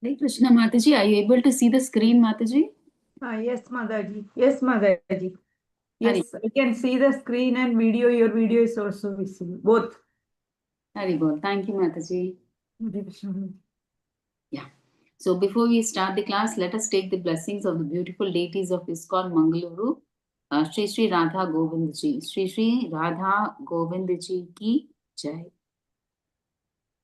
Hare Krishna Mataji, are you able to see the screen, Mataji? Yes, Madaji. Yes, Madaji. Hari, Yes, I can see the screen and video. Your video is also visible. Both. Hari Bol. Thank you, Mataji. Hare Krishna. Yeah. So before we start the class, let us take the blessings of the beautiful deities of ISKCON Mangaluru. Sri Radha Govindaji. Sri Radha Govindaji ki jai.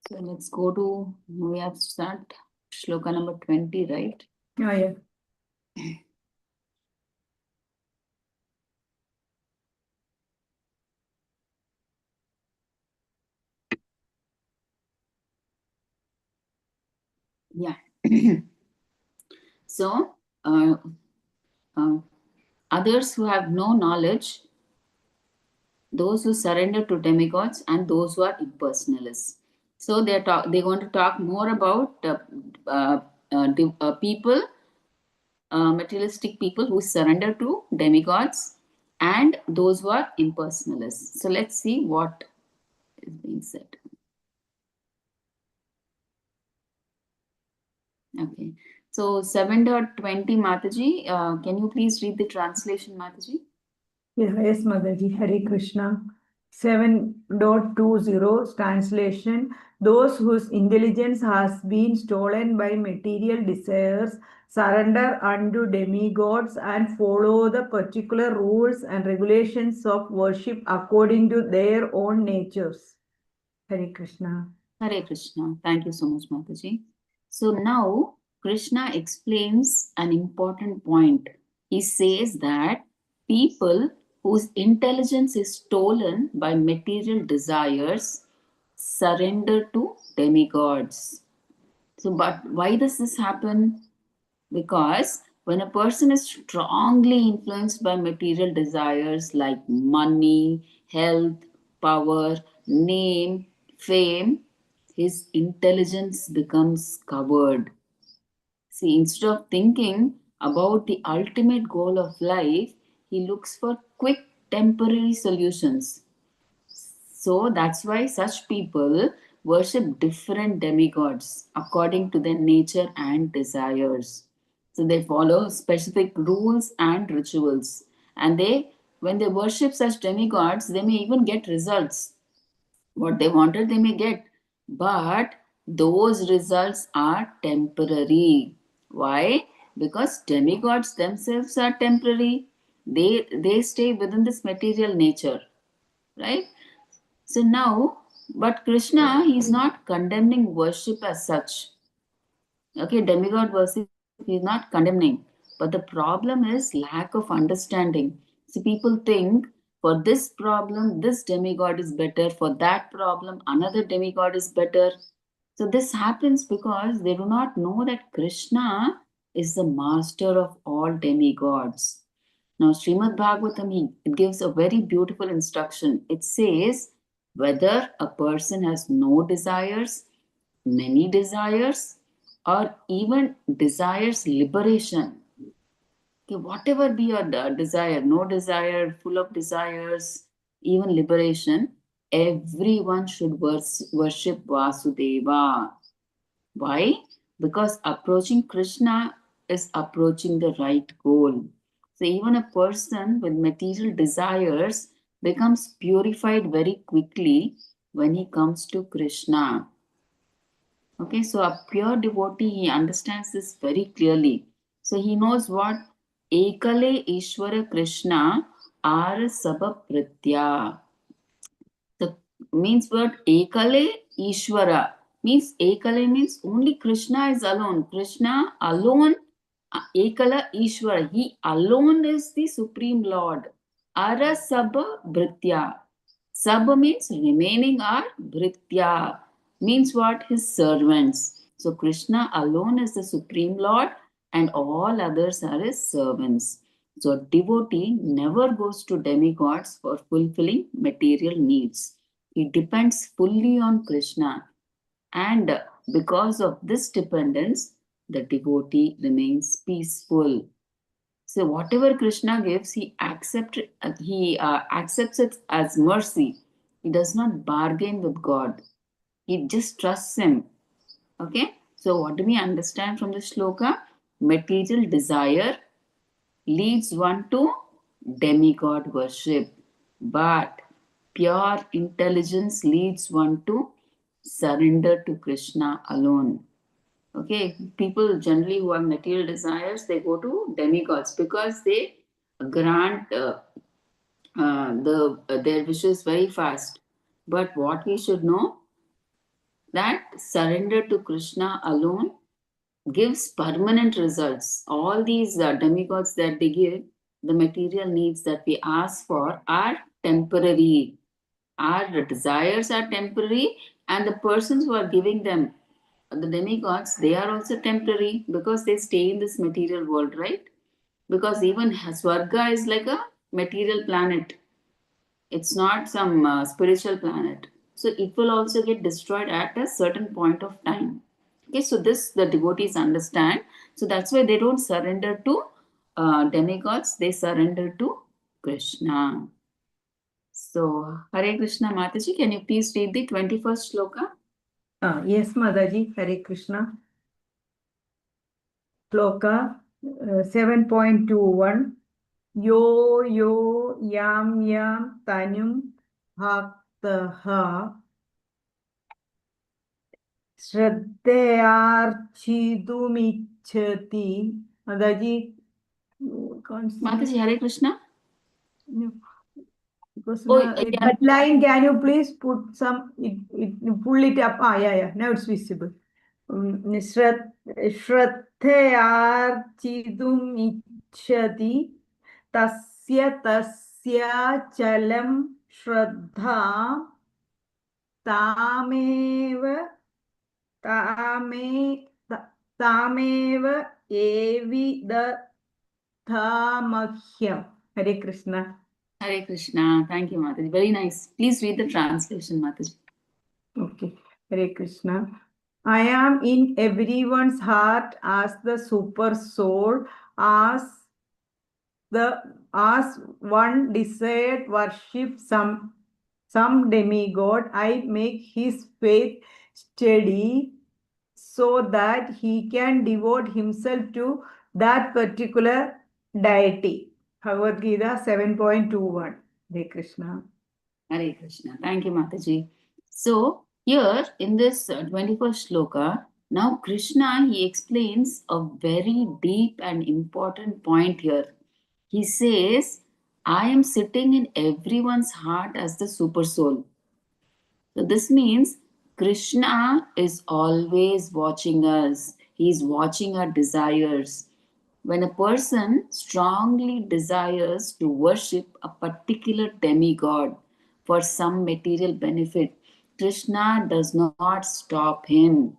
So let's go to, we have to start shloka number 20, right? Yeah. Yeah. So, uh, others who have no knowledge, those who surrender to demigods, and those who are impersonalists. So they're going to talk more about people, materialistic people who surrender to demigods, and those who are impersonalists. So let's see what is being said. Okay. So 7.20 Mataji, can you please read the translation, Mataji? Yes, Madaji. Hare Krishna. 7.20 translation. Those whose intelligence has been stolen by material desires surrender unto demigods and follow the particular rules and regulations of worship according to their own natures. Hare Krishna. Hare Krishna. Thank you so much, Mataji. So now Krishna explains an important point. He says that people whose intelligence is stolen by material desires surrender to demigods. So, but why does this happen? Because when a person is strongly influenced by material desires like money, health, power, name, fame, his intelligence becomes covered. See, instead of thinking about the ultimate goal of life, he looks for quick temporary solutions. So that's why such people worship different demigods according to their nature and desires. So they follow specific rules and rituals. And when they worship such demigods, they may even get results. What they wanted, they may get. But those results are temporary. Why? Because demigods themselves are temporary. They stay within this material nature, right? So now, but Krishna, he is not condemning worship as such. Okay, demigod worship, he is not condemning. But the problem is lack of understanding. See, people think for this problem, this demigod is better. For that problem, another demigod is better. So this happens because they do not know that Krishna is the master of all demigods. Now, Srimad Bhagavatam, it gives a very beautiful instruction. It says, whether a person has no desires, many desires, or even desires liberation. Okay, whatever be your desire, no desire, full of desires, even liberation, everyone should worship Vasudeva. Why? Because approaching Krishna is approaching the right goal. So even a person with material desires becomes purified very quickly when he comes to Krishna. Okay, so a pure devotee, he understands this very clearly. So he knows what Ekale Ishvara Krishna Ar Sabapritya. The means word Ekale Ishvara means Ekale means only Krishna is alone. Krishna alone, Ekala Ishvara, he alone is the Supreme Lord. Ara Sabha Britya. Sabha means remaining, or Britya means what? His servants. So Krishna alone is the Supreme Lord and all others are his servants. So a devotee never goes to demigods for fulfilling material needs. He depends fully on Krishna. And because of this dependence, the devotee remains peaceful. So whatever Krishna gives, he accepts it as mercy. He does not bargain with God. He just trusts him. Okay. So, what do we understand from the shloka? Material desire leads one to demigod worship, but pure intelligence leads one to surrender to Krishna alone. Okay, people generally who have material desires, they go to demigods because they grant their wishes very fast. But what we should know, that surrender to Krishna alone gives permanent results. All these demigods that they give, the material needs that we ask for are temporary. Our desires are temporary, and the persons who are giving them, the demigods, they are also temporary because they stay in this material world, right? Because even Swarga is like a material planet, it's not some spiritual planet. So it will also get destroyed at a certain point of time. Okay, so this the devotees understand. So that's why they don't surrender to demigods, they surrender to Krishna. So, Hare Krishna Mataji, can you please read the 21st shloka? Yes, Mataji, Hare Krishna. Shloka 7.21. Yo yo yam yam tanum bhaktaha shraddhayarchidumichhati. Mataji, can't see. Mataji, Hare Krishna. No. Because Oh, now, yeah. that line, can you please put some, pull it up? Yeah, now it's visible. Shraddhayarchidum ichhati tasya chalam shraddha tameva tame tameva evidathamahyam. Hare Krishna. Hare Krishna. Thank you, Mataji. Very nice. Please read the translation, Mataji. Okay, Hare Krishna. I am in everyone's heart as the super soul, as as one desired worship some demigod. I make his faith steady so that he can devote himself to that particular deity. Bhagavad Gita 7.21. Hare Krishna. Hare Krishna. Thank you, Mataji. So, here in this 21st shloka, now Krishna, he explains a very deep and important point here. He says, I am sitting in everyone's heart as the super soul. So, this means Krishna is always watching us, he is watching our desires. When a person strongly desires to worship a particular demigod for some material benefit, Krishna does not stop him.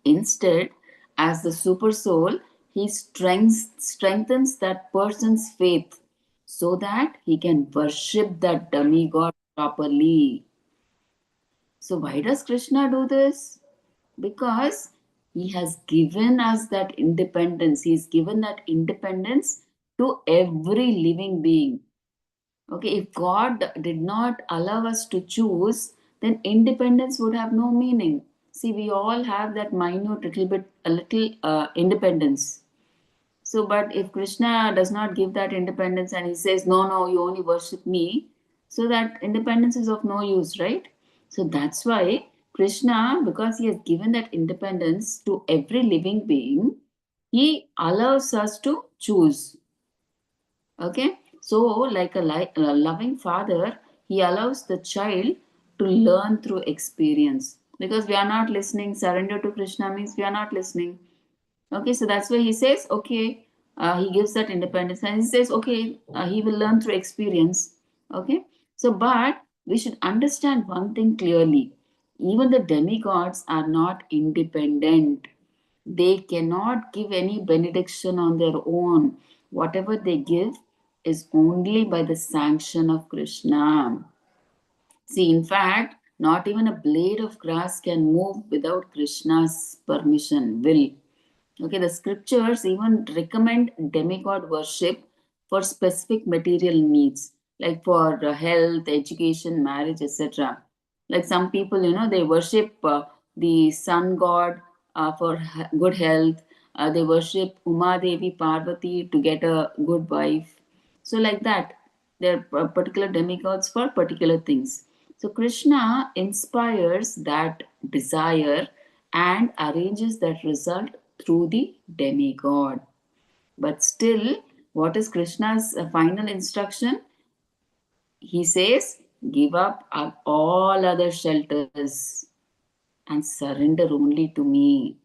Instead, as the super soul, he strengthens that person's faith so that he can worship that demigod properly. So, why does Krishna do this? Because he has given us that independence. He's given that independence to every living being. Okay, if God did not allow us to choose, then independence would have no meaning. See, we all have that minute little independence. So, but if Krishna does not give that independence and he says, no, no, you only worship me, so that independence is of no use, right? So that's why Krishna, because he has given that independence to every living being, he allows us to choose. Okay, so like a loving father, he allows the child to learn through experience because we are not listening. Surrender to Krishna means we are not listening. Okay, so that's why he says, okay, he gives that independence and he says, okay, he will learn through experience. Okay, so but we should understand one thing clearly, even the demigods are not independent. They cannot give any benediction on their own. Whatever they give is only by the sanction of Krishna. See, in fact, not even a blade of grass can move without Krishna's permission, will. Okay, the scriptures even recommend demigod worship for specific material needs, like for health, education, marriage, etc. Like some people, they worship the sun god for good health. They worship Uma Devi Parvati to get a good wife. So, like that, there are particular demigods for particular things. So, Krishna inspires that desire and arranges that result through the demigod. But still, what is Krishna's final instruction? He says, give up all other shelters and surrender only to me.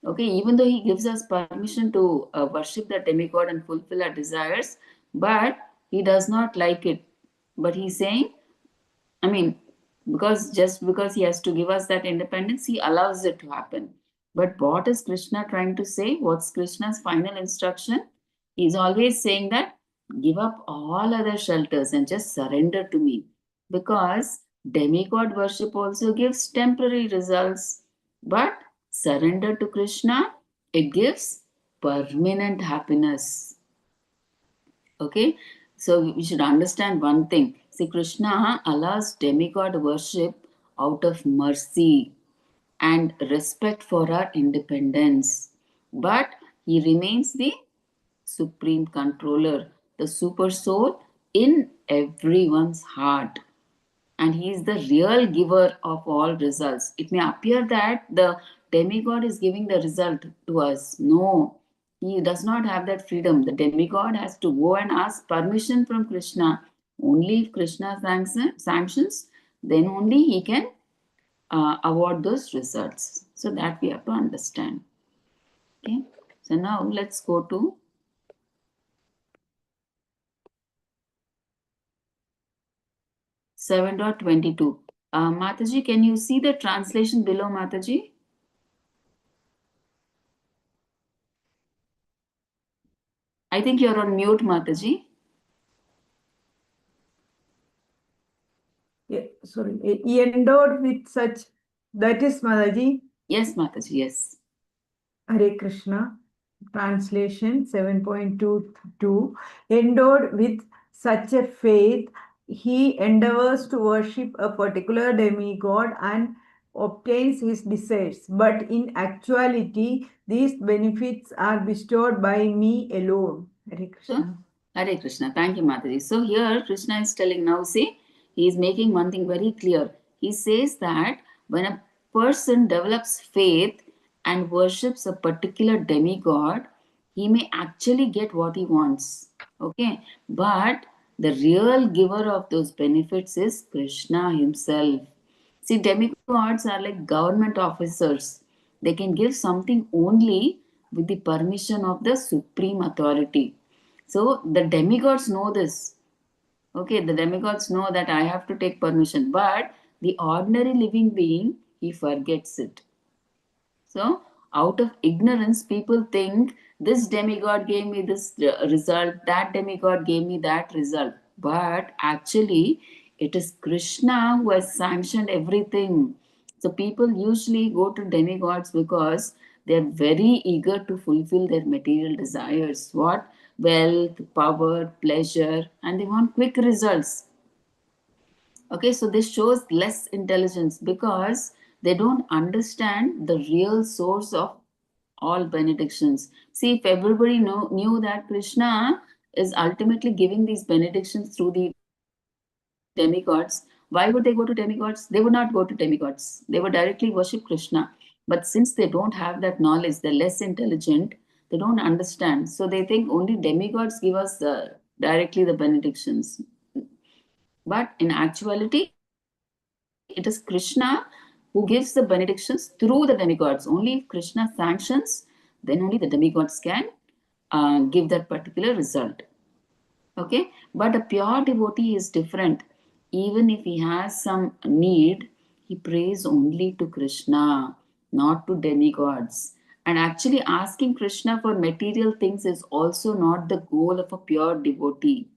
Okay, even though he gives us permission to worship the demigod and fulfill our desires, but he does not like it. But he's saying, I mean, because he has to give us that independence, he allows it to happen. But what is Krishna trying to say? What's Krishna's final instruction? He's always saying that give up all other shelters and just surrender to me. Because demigod worship also gives temporary results. But surrender to Krishna, it gives permanent happiness. Okay, so we should understand one thing. See, Krishna allows demigod worship out of mercy and respect for our independence, but he remains the supreme controller, the super soul in everyone's heart, and he is the real giver of all results. It may appear that the demigod is giving the result to us. No, he does not have that freedom. The demigod has to go and ask permission from Krishna. Only if Krishna sanctions, then only he can award those results. So that we have to understand. Okay. So now let's go to 7.22. Mataji, can you see the translation below, Mataji? I think you're on mute, Mataji. Sorry, endowed with such, that is Mataji. Yes, Mataji, yes. Hare Krishna. Translation 7.22. Endowed with such a faith, he endeavors to worship a particular demigod and obtains his desires. But in actuality, these benefits are bestowed by me alone. Hare Krishna. So, Hare Krishna. Thank you, Mataji. So here Krishna is telling now, see, he is making one thing very clear. He says that when a person develops faith and worships a particular demigod, he may actually get what he wants. Okay. But the real giver of those benefits is Krishna himself. See, demigods are like government officers. They can give something only with the permission of the supreme authority. So the demigods know this. Okay, the demigods know that I have to take permission, but the ordinary living being, he forgets it. So, out of ignorance, people think this demigod gave me this result, that demigod gave me that result. But actually, it is Krishna who has sanctioned everything. So, people usually go to demigods because they are very eager to fulfill their material desires. What? Wealth, power, pleasure, and they want quick results. Okay, so this shows less intelligence because they don't understand the real source of all benedictions. See, if everybody knew that Krishna is ultimately giving these benedictions through the demigods, why would they go to demigods? They would not go to demigods. They would directly worship Krishna. But since they don't have that knowledge, they're less intelligent, they don't understand. So they think only demigods give us directly the benedictions. But in actuality, it is Krishna who gives the benedictions through the demigods. Only if Krishna sanctions, then only the demigods can give that particular result. Okay, but a pure devotee is different. Even if he has some need, he prays only to Krishna, not to demigods. And actually, asking Krishna for material things is also not the goal of a pure devotee.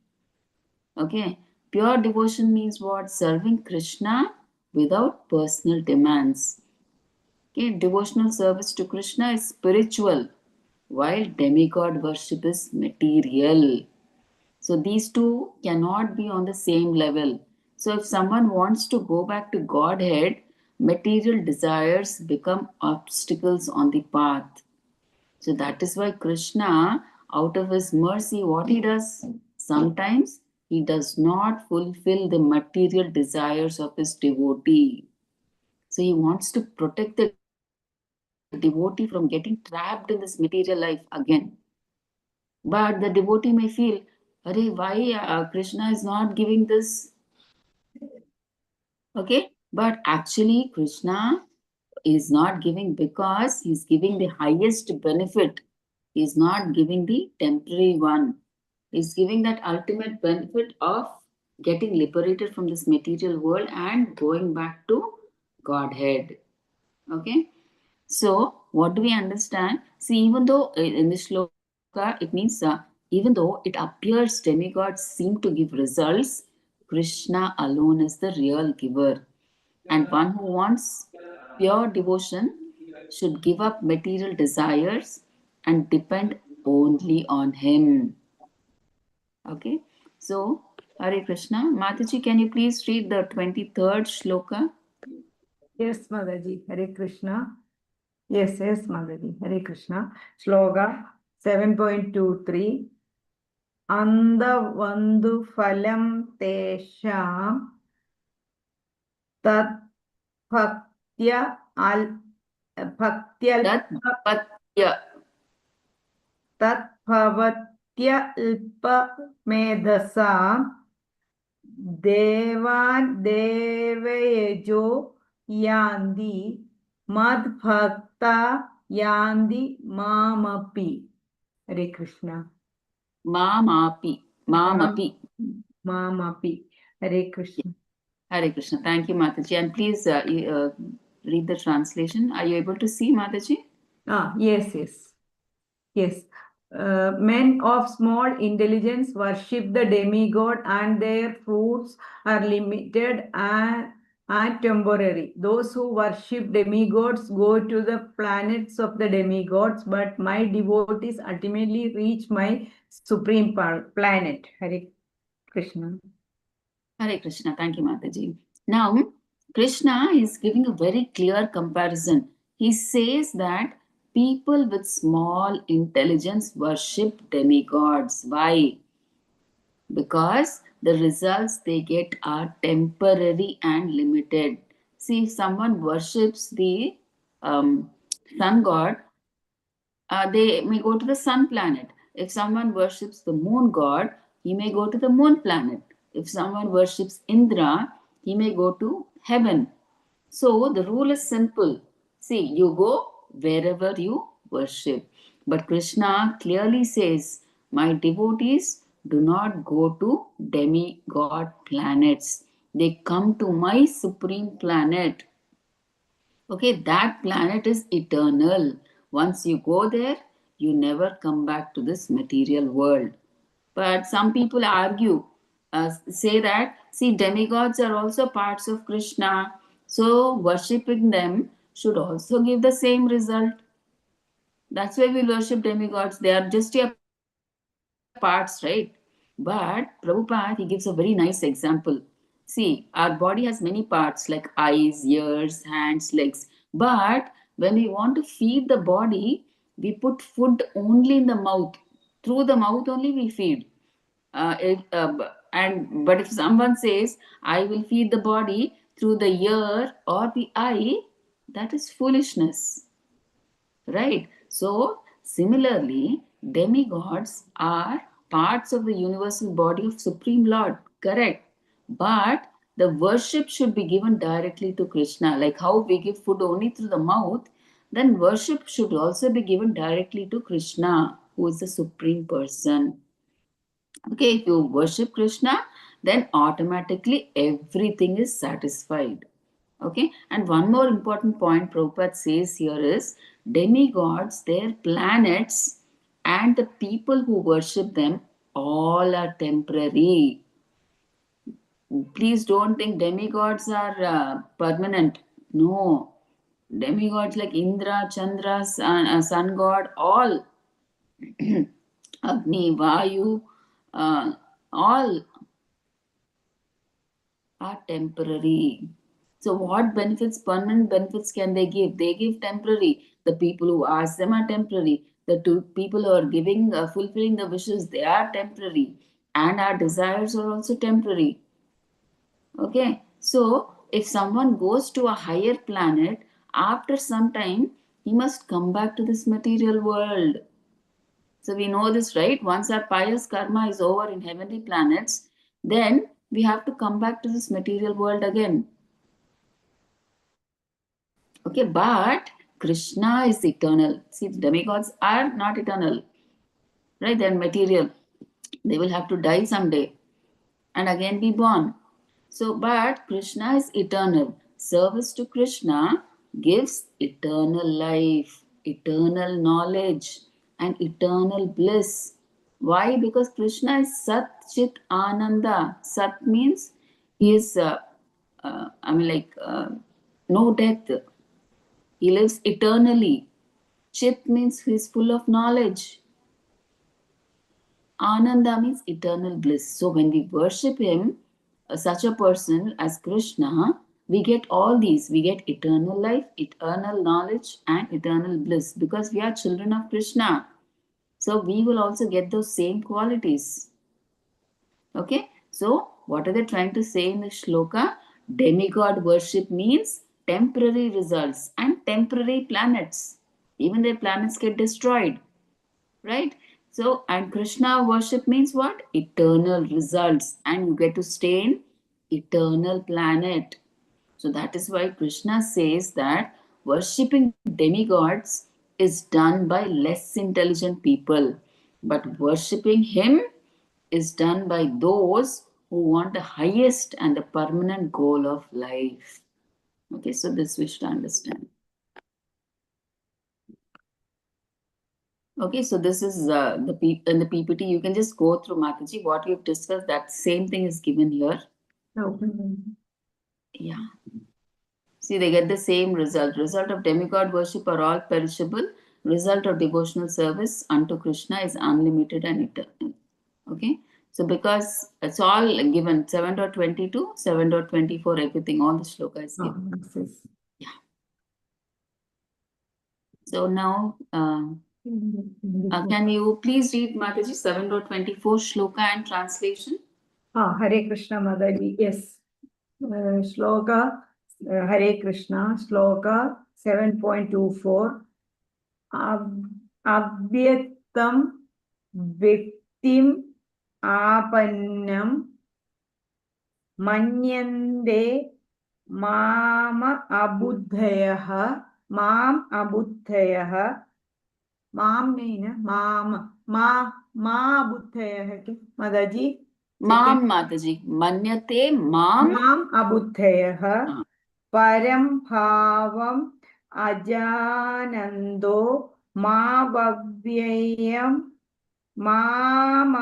Okay, pure devotion means what? Serving Krishna without personal demands. Okay, devotional service to Krishna is spiritual, while demigod worship is material. So these two cannot be on the same level. So if someone wants to go back to Godhead, material desires become obstacles on the path. So that is why Krishna, out of his mercy, what he does? Sometimes he does not fulfill the material desires of his devotee. So he wants to protect the devotee from getting trapped in this material life again. But the devotee may feel, Arey, why Krishna is not giving this? Okay, but actually, Krishna is not giving because he's giving the highest benefit. He's not giving the temporary one. He's giving that ultimate benefit of getting liberated from this material world and going back to Godhead. Okay, so what do we understand? See, even though in this shloka it means even though it appears demigods seem to give results, Krishna alone is the real giver. And one who wants pure devotion should give up material desires and depend only on him. Okay, so Hare Krishna. Mataji, can you please read the 23rd shloka? Yes, Mataji. Hare Krishna. Yes, Mataji. Hare Krishna. Shloka 7.23. Andavandu phalam tesham tat bhaktya al bhaktyalpa Tatpatya. tat bhavatyalpa medasa devan devayejo yandi mad bhakta yandi mamapi. Hare Krishna. Mamapi. Mamapi. Mamapi. Hare Krishna. Hare Krishna. Thank you, Mataji. And please read the translation. Are you able to see, Mataji? Yes. Men of small intelligence worship the demigod and their fruits are limited and temporary. Those who worship demigods go to the planets of the demigods, but my devotees ultimately reach my supreme planet. Hare Krishna. Hare Krishna. Thank you, Mataji. Now, Krishna is giving a very clear comparison. He says that people with small intelligence worship demigods. Why? Because the results they get are temporary and limited. See, if someone worships the sun god, they may go to the sun planet. If someone worships the moon god, he may go to the moon planet. If someone worships Indra, he may go to heaven. So the rule is simple. See, you go wherever you worship. But Krishna clearly says, my devotees do not go to demigod planets. They come to my supreme planet. Okay, that planet is eternal. Once you go there, you never come back to this material world. But some people argue, say that, see, demigods are also parts of Krishna. So, worshipping them should also give the same result. That's why we worship demigods. They are just your parts, right? But Prabhupada, he gives a very nice example. See, our body has many parts like eyes, ears, hands, legs. But when we want to feed the body, we put food only in the mouth. Through the mouth only we feed. But if someone says, I will feed the body through the ear or the eye, that is foolishness. Right? So, similarly, demigods are parts of the universal body of Supreme Lord. Correct. But the worship should be given directly to Krishna. Like how we give food only through the mouth, then worship should also be given directly to Krishna, who is the Supreme Person. Okay, if you worship Krishna, then automatically everything is satisfied. Okay, and one more important point Prabhupada says here is demigods, their planets, and the people who worship them all are temporary. Please don't think demigods are permanent. No, demigods like Indra, Chandra, sun god, all Agni, Vayu, all are temporary. So what benefits, permanent benefits can they give? They give temporary. The people who ask them are temporary. The two people who are giving, fulfilling the wishes, they are temporary. And our desires are also temporary. Okay. So if someone goes to a higher planet, after some time, he must come back to this material world. So we know this, right? Once our pious karma is over in heavenly planets, then we have to come back to this material world again. Okay, but Krishna is eternal. See, the demigods are not eternal, right? They're material. They will have to die someday and again be born. So, but Krishna is eternal. Service to Krishna gives eternal life, eternal knowledge, and eternal bliss. Why? Because Krishna is Sat Chit Ananda. Sat means he is, no death. He lives eternally. Chit means he is full of knowledge. Ananda means eternal bliss. So when we worship him, such a person as Krishna, we get all these. We get eternal life, eternal knowledge, and eternal bliss because we are children of Krishna. So we will also get those same qualities. Okay? So what are they trying to say in the shloka? Demigod worship means temporary results and temporary planets. Even their planets get destroyed. Right? So, and Krishna worship means what? Eternal results, and you get to stay in eternal planet. So that is why Krishna says that worshipping demigods is done by less intelligent people, but worshipping him is done by those who want the highest and the permanent goal of life. Okay, so this we should understand. Okay, so this is in the PPT. You can just go through, Mataji, what we've discussed. That same thing is given here. Okay. Yeah. See, they get the same result. Result of demigod worship are all perishable. Result of devotional service unto Krishna is unlimited and eternal. Okay. So because it's all given 7.22, 7.24, everything, all the shloka is given. Yes. Yeah. So now, can you please read, Mataji, 7.24 shloka and translation? Hare Krishna Madaji, yes. Shloka, Hare Krishna, Shloka 7.24. Avyaktam Viktim Apannam Manyande Mama Abuddhayaha Mam Abuddhayaha Mam mean Mama Ma Abuddhayaha Madaji. Mam, Mataji. Manyate mam. Mam Abuddhayaha Param Bhavam Ajanando Mavavyayam Mamavyayam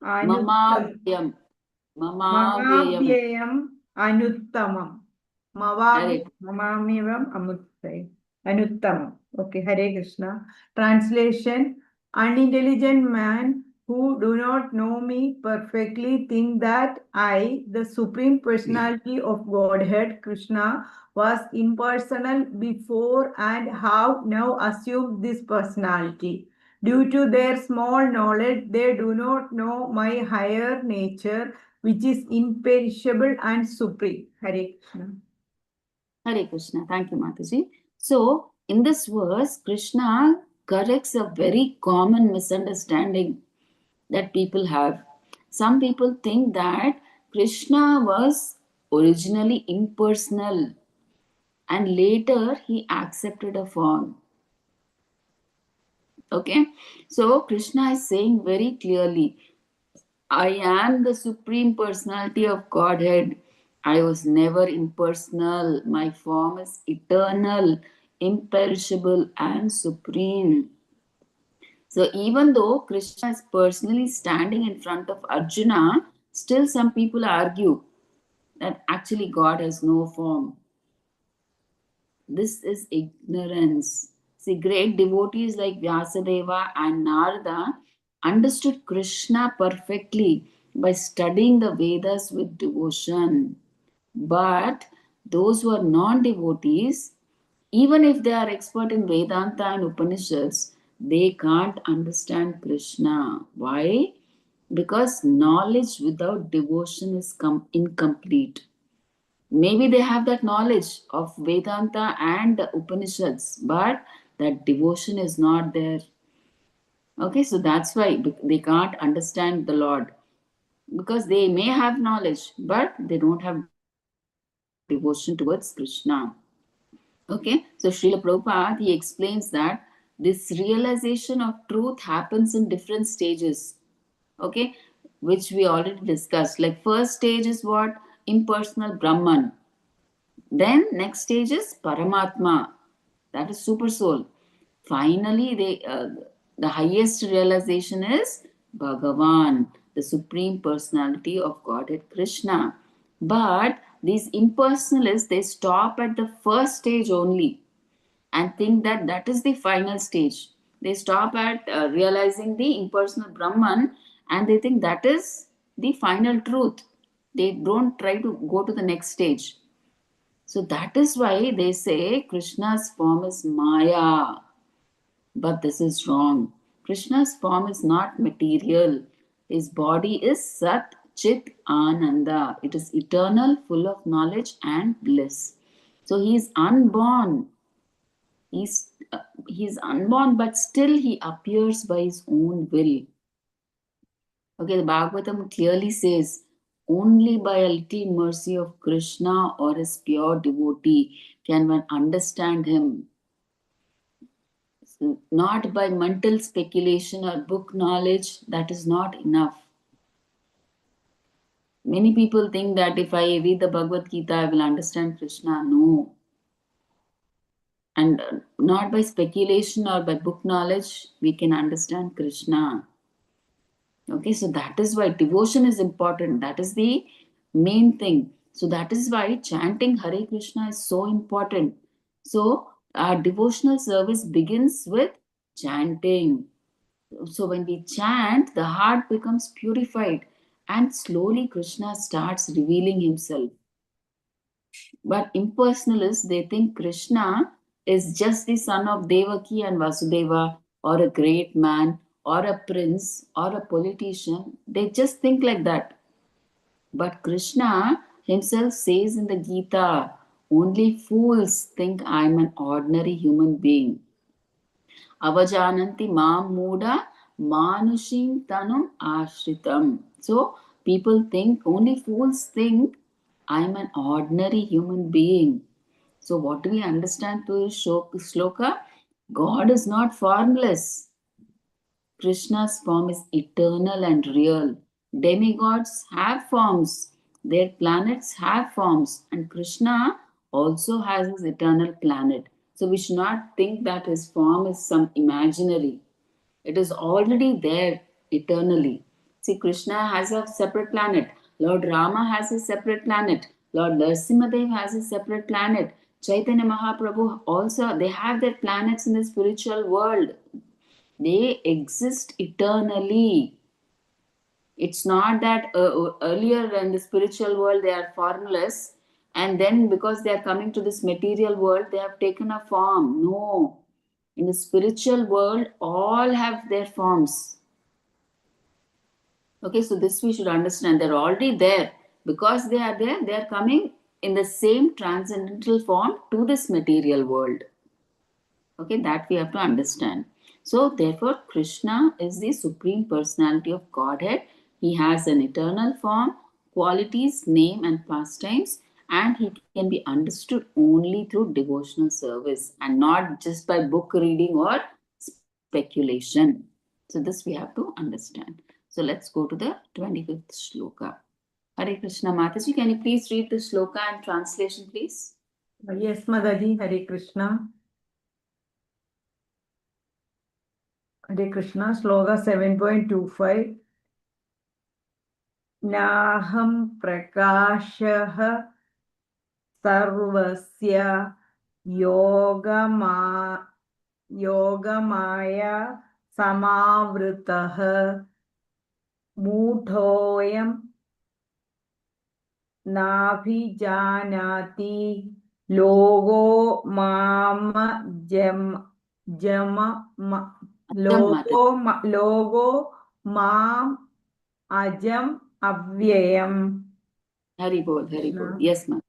Anuttam Mamavyam. Mamavyayam Anuttamam Mamamivam Anuttamam. Okay, Hare Krishna. Translation: unintelligent man who do not know me perfectly think that I, the Supreme Personality of Godhead, Krishna, was impersonal before and have now assumed this personality. Due to their small knowledge, they do not know my higher nature, which is imperishable and supreme. Hare Krishna. Hare Krishna. Thank you, Mataji. So, in this verse, Krishna corrects a very common misunderstanding that people have. Some people think that Krishna was originally impersonal and later he accepted a form. Okay, so Krishna is saying very clearly, I am the Supreme Personality of Godhead. I was never impersonal. My form is eternal, imperishable, and supreme. So even though Krishna is personally standing in front of Arjuna, still some people argue that actually God has no form. This is ignorance. See, great devotees like Vyasadeva and Narada understood Krishna perfectly by studying the Vedas with devotion. But those who are non-devotees, even if they are expert in Vedanta and Upanishads, they can't understand Krishna. Why? Because knowledge without devotion is incomplete. Maybe they have that knowledge of Vedanta and Upanishads, but that devotion is not there. Okay, so that's why they can't understand the Lord, because they may have knowledge, but they don't have devotion towards Krishna. Okay, so Srila Prabhupada, he explains that this realization of truth happens in different stages. Okay, which we already discussed. Like first stage is what? Impersonal Brahman. Then next stage is Paramatma, that is super soul. Finally, the highest realization is Bhagavan, the supreme personality of Godhead Krishna. But these impersonalists, they stop at the first stage only and think that that is the final stage. They stop at realizing the impersonal Brahman, and they think that is the final truth. They don't try to go to the next stage. So that is why they say Krishna's form is Maya. But this is wrong. Krishna's form is not material. His body is Sat Chit Ananda. It is eternal, full of knowledge and bliss. So he is unborn. He's, he's unborn, but still he appears by his own will. Okay, the Bhagavatam clearly says, only by a little mercy of Krishna or his pure devotee can one understand him. Not by mental speculation or book knowledge, that is not enough. Many people think that if I read the Bhagavad Gita, I will understand Krishna. No. And not by speculation or by book knowledge, we can understand Krishna. Okay, so that is why devotion is important. That is the main thing. So that is why chanting Hare Krishna is so important. So our devotional service begins with chanting. So when we chant, the heart becomes purified and slowly Krishna starts revealing himself. But impersonalists, they think Krishna is just the son of Devaki and Vasudeva, or a great man, or a prince, or a politician. They just think like that. But Krishna himself says in the Gita, only fools think I am an ordinary human being. Avajananti mam muda manushim tanum ashritam. So people think, only fools think I am an ordinary human being. So what do we understand through this shloka? God is not formless. Krishna's form is eternal and real. Demigods have forms, their planets have forms, and Krishna also has his eternal planet. So we should not think that his form is some imaginary. It is already there eternally. See, Krishna has a separate planet. Lord Rama has a separate planet. Lord Nrsimhadev has a separate planet. Chaitanya Mahaprabhu also, they have their planets in the spiritual world. They exist eternally. It's not that earlier in the spiritual world they are formless, and then because they are coming to this material world they have taken a form. No. In the spiritual world, all have their forms. Okay, so this we should understand. They're already there. Because they are there, they are coming in the same transcendental form to this material world. Okay, that we have to understand. So therefore Krishna is the supreme personality of Godhead. He has an eternal form, qualities, name and pastimes, and he can be understood only through devotional service and not just by book reading or speculation. So this we have to understand. So let's go to the 25th shloka. Hare Krishna. Mataji, can you please read the shloka and translation, please? Yes, Madaji, Hare Krishna. Hare Krishna, Sloka 7.25. Naham prakashah sarvasya yogama yogamaya samavritah mudhoyam Nabhijanati logo mam jam logo mam ajam avyayam. Hari bol, Hari bol. Yes, ma'am.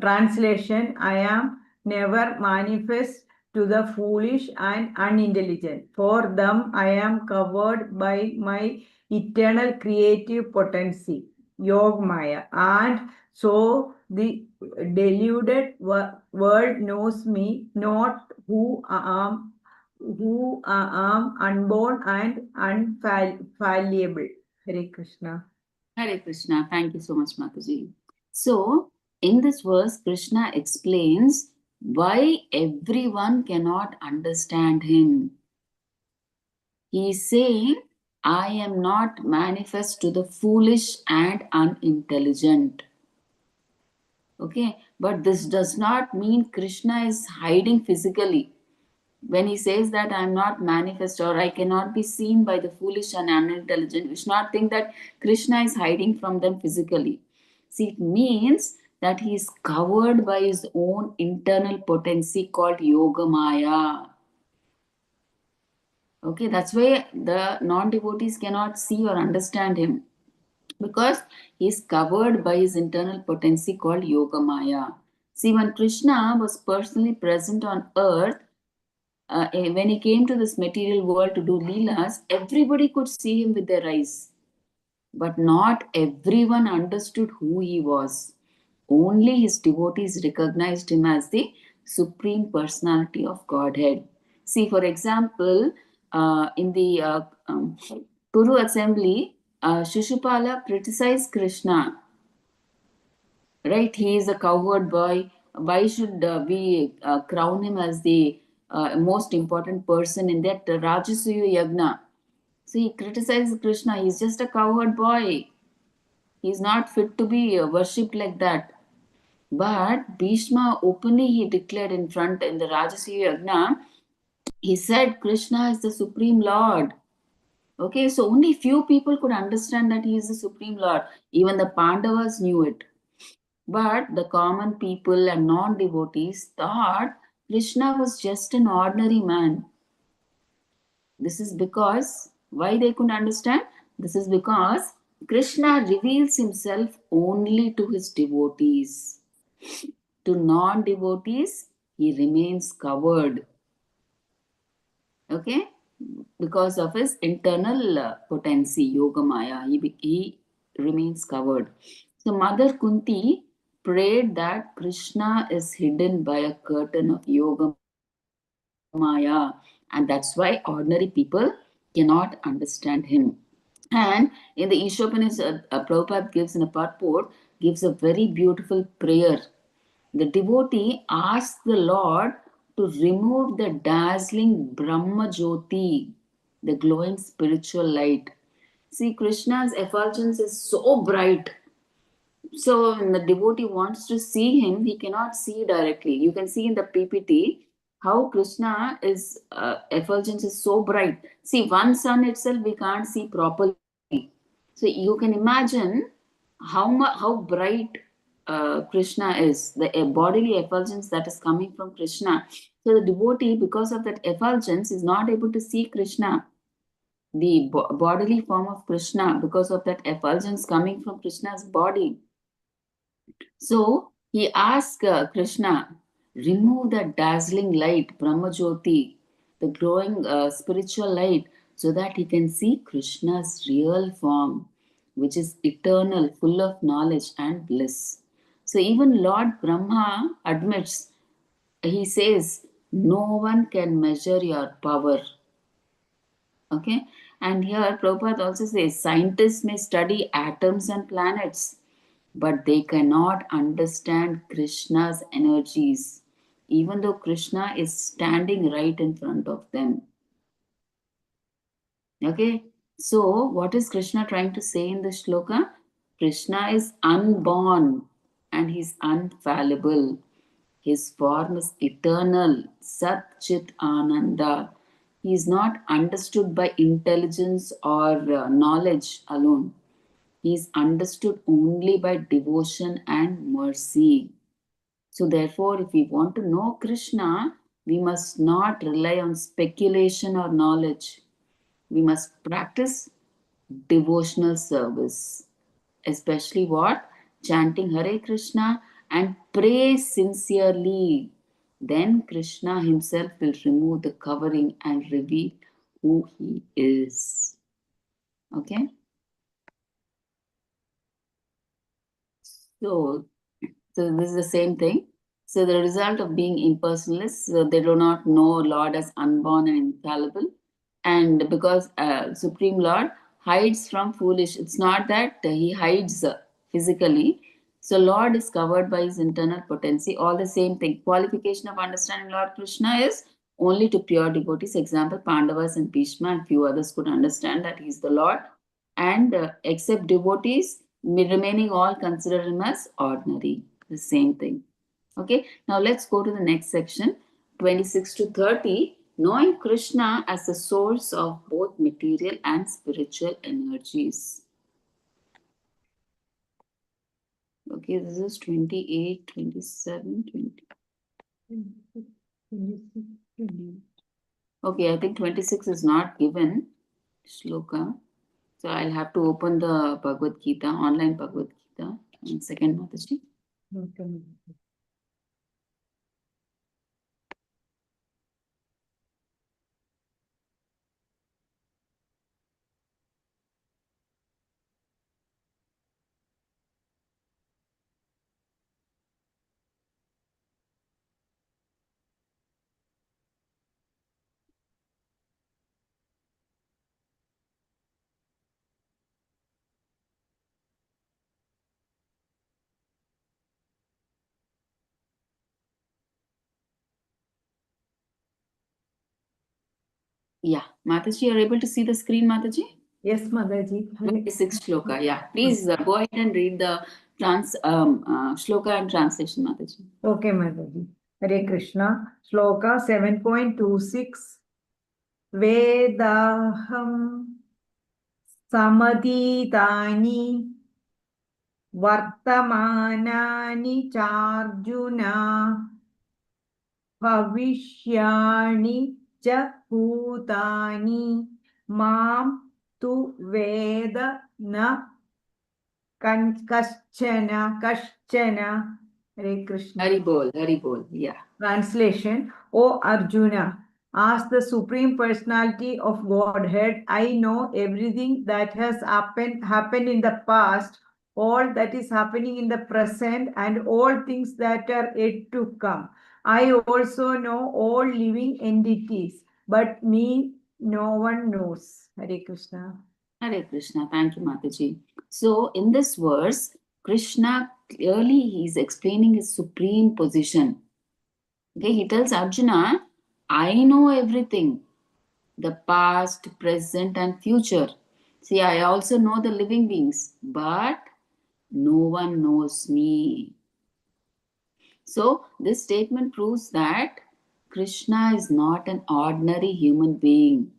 Translation: I am never manifest to the foolish and unintelligent. For them, I am covered by my eternal creative potency, Yog Maya. And so the deluded world knows me not who I am unborn and unfallible. Hare Krishna. Hare Krishna. Thank you so much, Mataji. So, in this verse, Krishna explains why everyone cannot understand him. He is saying, I am not manifest to the foolish and unintelligent. Okay, but this does not mean Krishna is hiding physically. When he says that I am not manifest or I cannot be seen by the foolish and unintelligent, we should not think that Krishna is hiding from them physically. See, it means that he is covered by his own internal potency called Yoga Maya. Okay, that's why the non-devotees cannot see or understand him, because he is covered by his internal potency called Yoga Maya. See, when Krishna was personally present on earth, when he came to this material world to do leelas, everybody could see him with their eyes. But not everyone understood who he was. Only his devotees recognized him as the Supreme Personality of Godhead. See, for example, in the Kuru assembly, Shishupala criticized Krishna. Right? He is a cowherd boy. Why should we crown him as the most important person in that Rajasuya Yagna? So he criticizes Krishna. He's just a cowherd boy. He's not fit to be worshipped like that. But Bhishma openly he declared in front in the Rajasuya Yagna, he said Krishna is the Supreme Lord. Okay, so only few people could understand that he is the Supreme Lord. Even the Pandavas knew it. But the common people and non devotees thought Krishna was just an ordinary man. This is because, why they couldn't understand? This is because Krishna reveals himself only to his devotees. To non devotees, he remains covered. Okay? Because of his internal potency, Yoga Maya, he remains covered. So, Mother Kunti prayed that Krishna is hidden by a curtain of Yoga Maya, and that's why ordinary people cannot understand him. And in the Ishopanishad, Prabhupada gives in a purport, gives a very beautiful prayer. The devotee asks the Lord to remove the dazzling Brahma Jyoti, the glowing spiritual light. See, Krishna's effulgence is so bright. So, when the devotee wants to see him, he cannot see directly. You can see in the PPT how Krishna is effulgence is so bright. See, one sun itself we can't see properly. So you can imagine how bright Krishna is, the bodily effulgence that is coming from Krishna. So the devotee, because of that effulgence, is not able to see Krishna, the bodily form of Krishna, because of that effulgence coming from Krishna's body. So he asked Krishna, remove that dazzling light, Brahmajyoti, the glowing spiritual light, so that he can see Krishna's real form, which is eternal, full of knowledge and bliss. So even Lord Brahma admits, he says, no one can measure your power. Okay, and here Prabhupada also says scientists may study atoms and planets, but they cannot understand Krishna's energies, even though Krishna is standing right in front of them. Okay, so what is Krishna trying to say in this shloka? Krishna is unborn and he's unfallible. His form is eternal, Sat Chit Ananda. He is not understood by intelligence or knowledge alone. He is understood only by devotion and mercy. So, therefore, if we want to know Krishna, we must not rely on speculation or knowledge. We must practice devotional service, especially what? Chanting Hare Krishna and pray sincerely. Then Krishna himself will remove the covering and reveal who he is. Okay? So this is the same thing. So the result of being impersonalists, they do not know Lord as unborn and infallible. And because Supreme Lord hides from foolish, it's not that he hides physically. So Lord is covered by his internal potency. All the same thing. Qualification of understanding Lord Krishna is only to pure devotees. Example, Pandavas and Bhishma and few others could understand that he is the Lord. And except devotees, remaining all consider him as ordinary. The same thing. Okay, now let's go to the next section, 26 to 30. Knowing Krishna as the source of both material and spiritual energies. Okay, this is 28, 27, 20. Okay, I think 26 is not given. Shloka. So I'll have to open the Bhagavad Gita, online Bhagavad Gita. 1 second, Mataji. Okay. Yeah, Mataji, you're able to see the screen, Mataji? Yes, Mataji. 26 shloka. Yeah, please go ahead and read the shloka and translation, Mataji. Okay, Mataji. Hare Krishna. Shloka 7.26. Vedaham samaditani vartamanani charjuna bhavishyani cha bhutani mam tu veda na kaschana. Hare Krishna. Hari bol, yeah. Translation: O Arjuna, as the Supreme Personality of Godhead, I know everything that has happened in the past, all that is happening in the present, and all things that are yet to come. I also know all living entities, but me no one knows. Hare Krishna. Hare Krishna. Thank you, Mataji. So, in this verse, Krishna clearly he is explaining his supreme position. Okay, he tells Arjuna, I know everything, the past, present, and future. See, I also know the living beings, but no one knows me. So, this statement proves that Krishna is not an ordinary human being.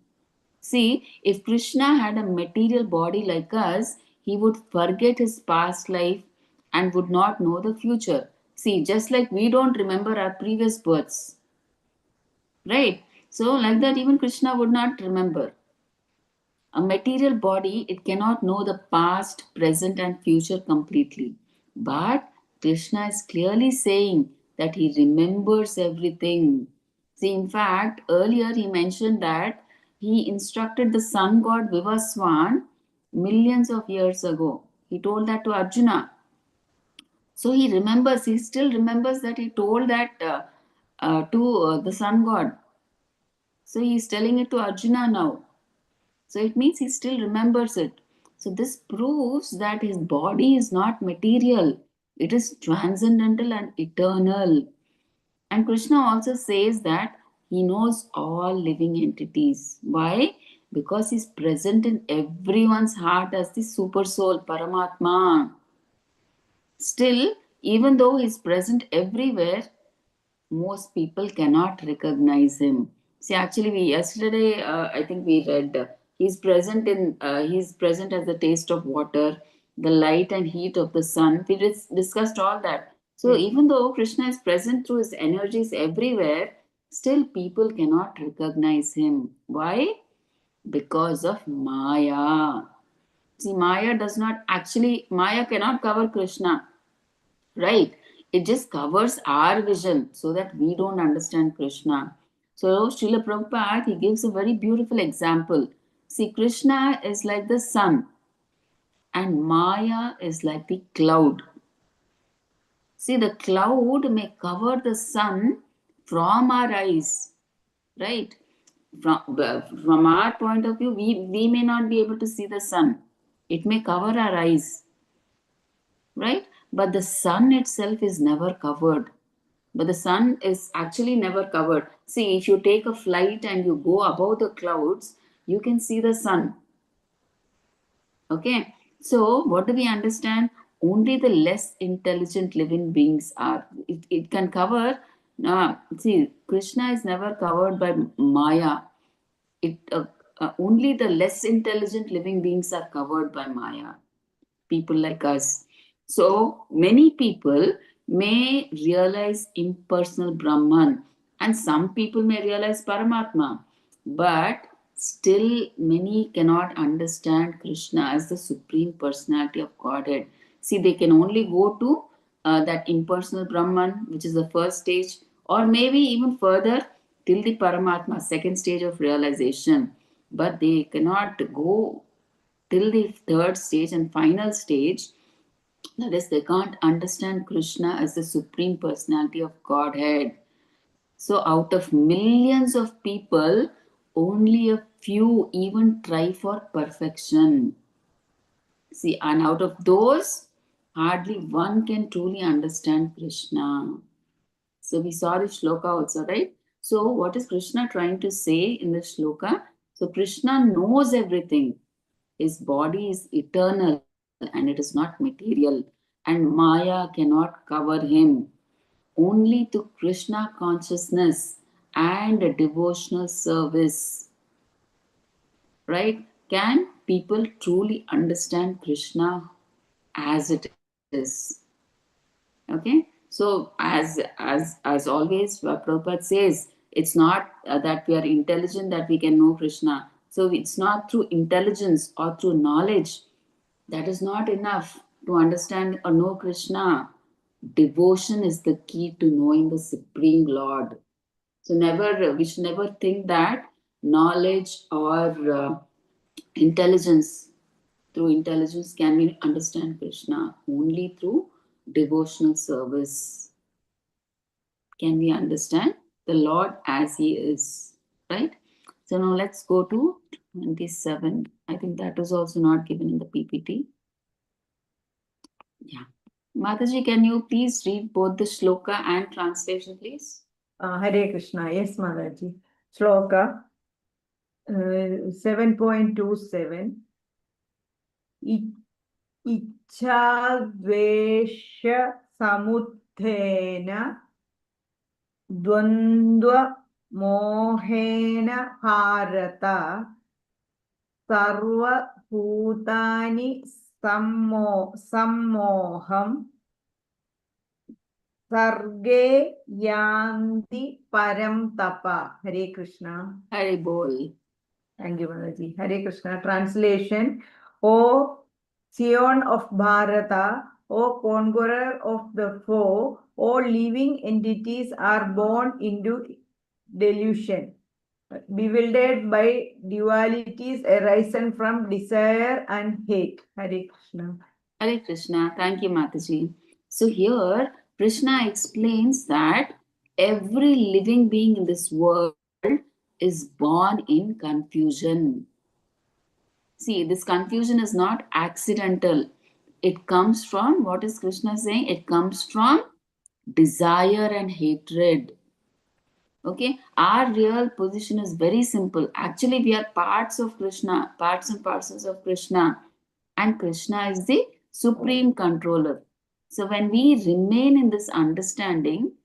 See, if Krishna had a material body like us, he would forget his past life and would not know the future. See, just like we don't remember our previous births, right? So, like that, even Krishna would not remember. A material body, it cannot know the past, present, and future completely. But Krishna is clearly saying that he remembers everything. See, in fact, earlier he mentioned that he instructed the sun god Vivaswan millions of years ago. He told that to Arjuna. So he remembers, he still remembers that he told that to the sun god. So he is telling it to Arjuna now. So it means he still remembers it. So this proves that his body is not material, it is transcendental and eternal. And Krishna also says that he knows all living entities. Why? Because he's present in everyone's heart as the super soul, Paramatma. Still, even though he's present everywhere, most people cannot recognize him. See, actually, we yesterday I think we read he's present as the taste of water. the light and heat of the sun. We discussed all that. So, Yes. even though Krishna is present through his energies everywhere, still people cannot recognize him. Why? Because of Maya. See, Maya cannot cover Krishna, right? It just covers our vision so that we don't understand Krishna. So, Srila Prabhupada, he gives a very beautiful example. See, Krishna is like the sun and Maya is like the cloud. See, the cloud may cover the sun from our eyes, right? From our point of view, we may not be able to see the sun. It may cover our eyes, right? But the sun itself is never covered. But the sun is actually never covered. See, if you take a flight and you go above the clouds, you can see the sun. Okay, so what do we understand? Only the less intelligent living beings are. It can cover. See, Krishna is never covered by Maya. Only the less intelligent living beings are covered by Maya. People like us. So many people may realize impersonal Brahman, and some people may realize Paramatma, but still many cannot understand Krishna as the Supreme Personality of Godhead. See, they can only go to that impersonal Brahman, which is the first stage, or maybe even further till the Paramatma, second stage of realization. But they cannot go till the third stage and final stage, that is, they can't understand Krishna as the Supreme Personality of Godhead. So, out of millions of people, only a few even try for perfection. See, and out of those, hardly one can truly understand Krishna. So, we saw the shloka also, right? So, what is Krishna trying to say in the shloka? So, Krishna knows everything. His body is eternal and it is not material, and Maya cannot cover him. Only through Krishna consciousness and a devotional service, right, can people truly understand Krishna as it is. Okay, so as always, Prabhupada says it's not that we are intelligent that we can know Krishna. So it's not through intelligence or through knowledge. That is not enough to understand or know Krishna. Devotion is the key to knowing the Supreme Lord. So we should never think that knowledge or intelligence, through intelligence can we understand Krishna. Only through devotional service can we understand the Lord as He is. Right? So now let's go to 27. I think that was also not given in the PPT. Yeah. Mataji, can you please read both the shloka and translation, please? Hare Krishna. Yes, Mataji. Shloka 7.27. इच्छाद्वेष समुत्थेन द्वन्द्व मोहेन भारत सर्वभूतानि सम्मोहं सर्गे यान्ति परम तपा. Hare Krishna. Hare Bol. Thank you, Mataji. Hare Krishna. Translation. O Sion of Bharata, O conqueror of the foe, all living entities are born into delusion, bewildered by dualities arisen from desire and hate. Hare Krishna. Hare Krishna. Thank you, Mataji. So here, Krishna explains that every living being in this world is born in confusion. See, this confusion is not accidental. It comes from, what is Krishna saying? It comes from desire and hatred. Okay, our real position is very simple. Actually, we are parts of Krishna, parts and parcels of Krishna, and Krishna is the supreme controller. So, when we remain in this understanding,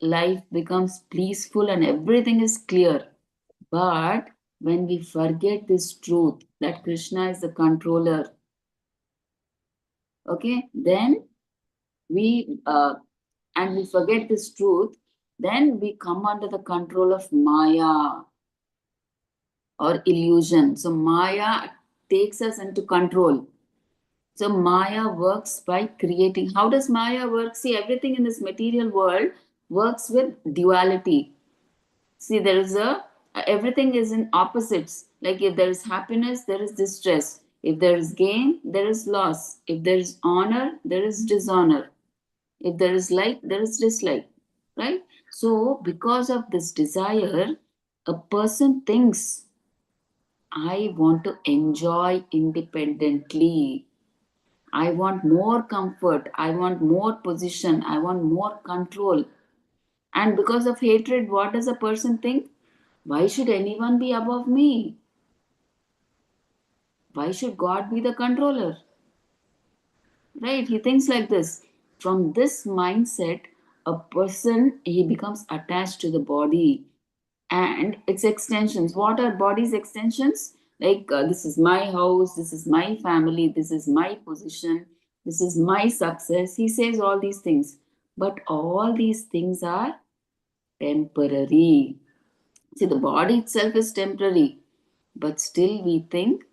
life becomes peaceful and everything is clear. But when we forget this truth that Krishna is the controller, Okay, then we and we forget this truth, then we come under the control of Maya or illusion. So Maya takes us into control. So Maya works by creating. How does Maya work? See, everything in this material world works with duality. See, there is everything is in opposites. Like if there is happiness, there is distress. If there is gain, there is loss. If there is honor, there is dishonor. If there is like, there is dislike. Right? So, because of this desire, a person thinks, I want to enjoy independently. I want more comfort. I want more position. I want more control. And because of hatred, what does a person think? Why should anyone be above me? Why should God be the controller? Right? He thinks like this. From this mindset, a person he becomes attached to the body and its extensions. What are body's extensions? Like this is my house, this is my family, this is my position, this is my success. He says all these things. But all these things are temporary. See, the body itself is temporary, but still we think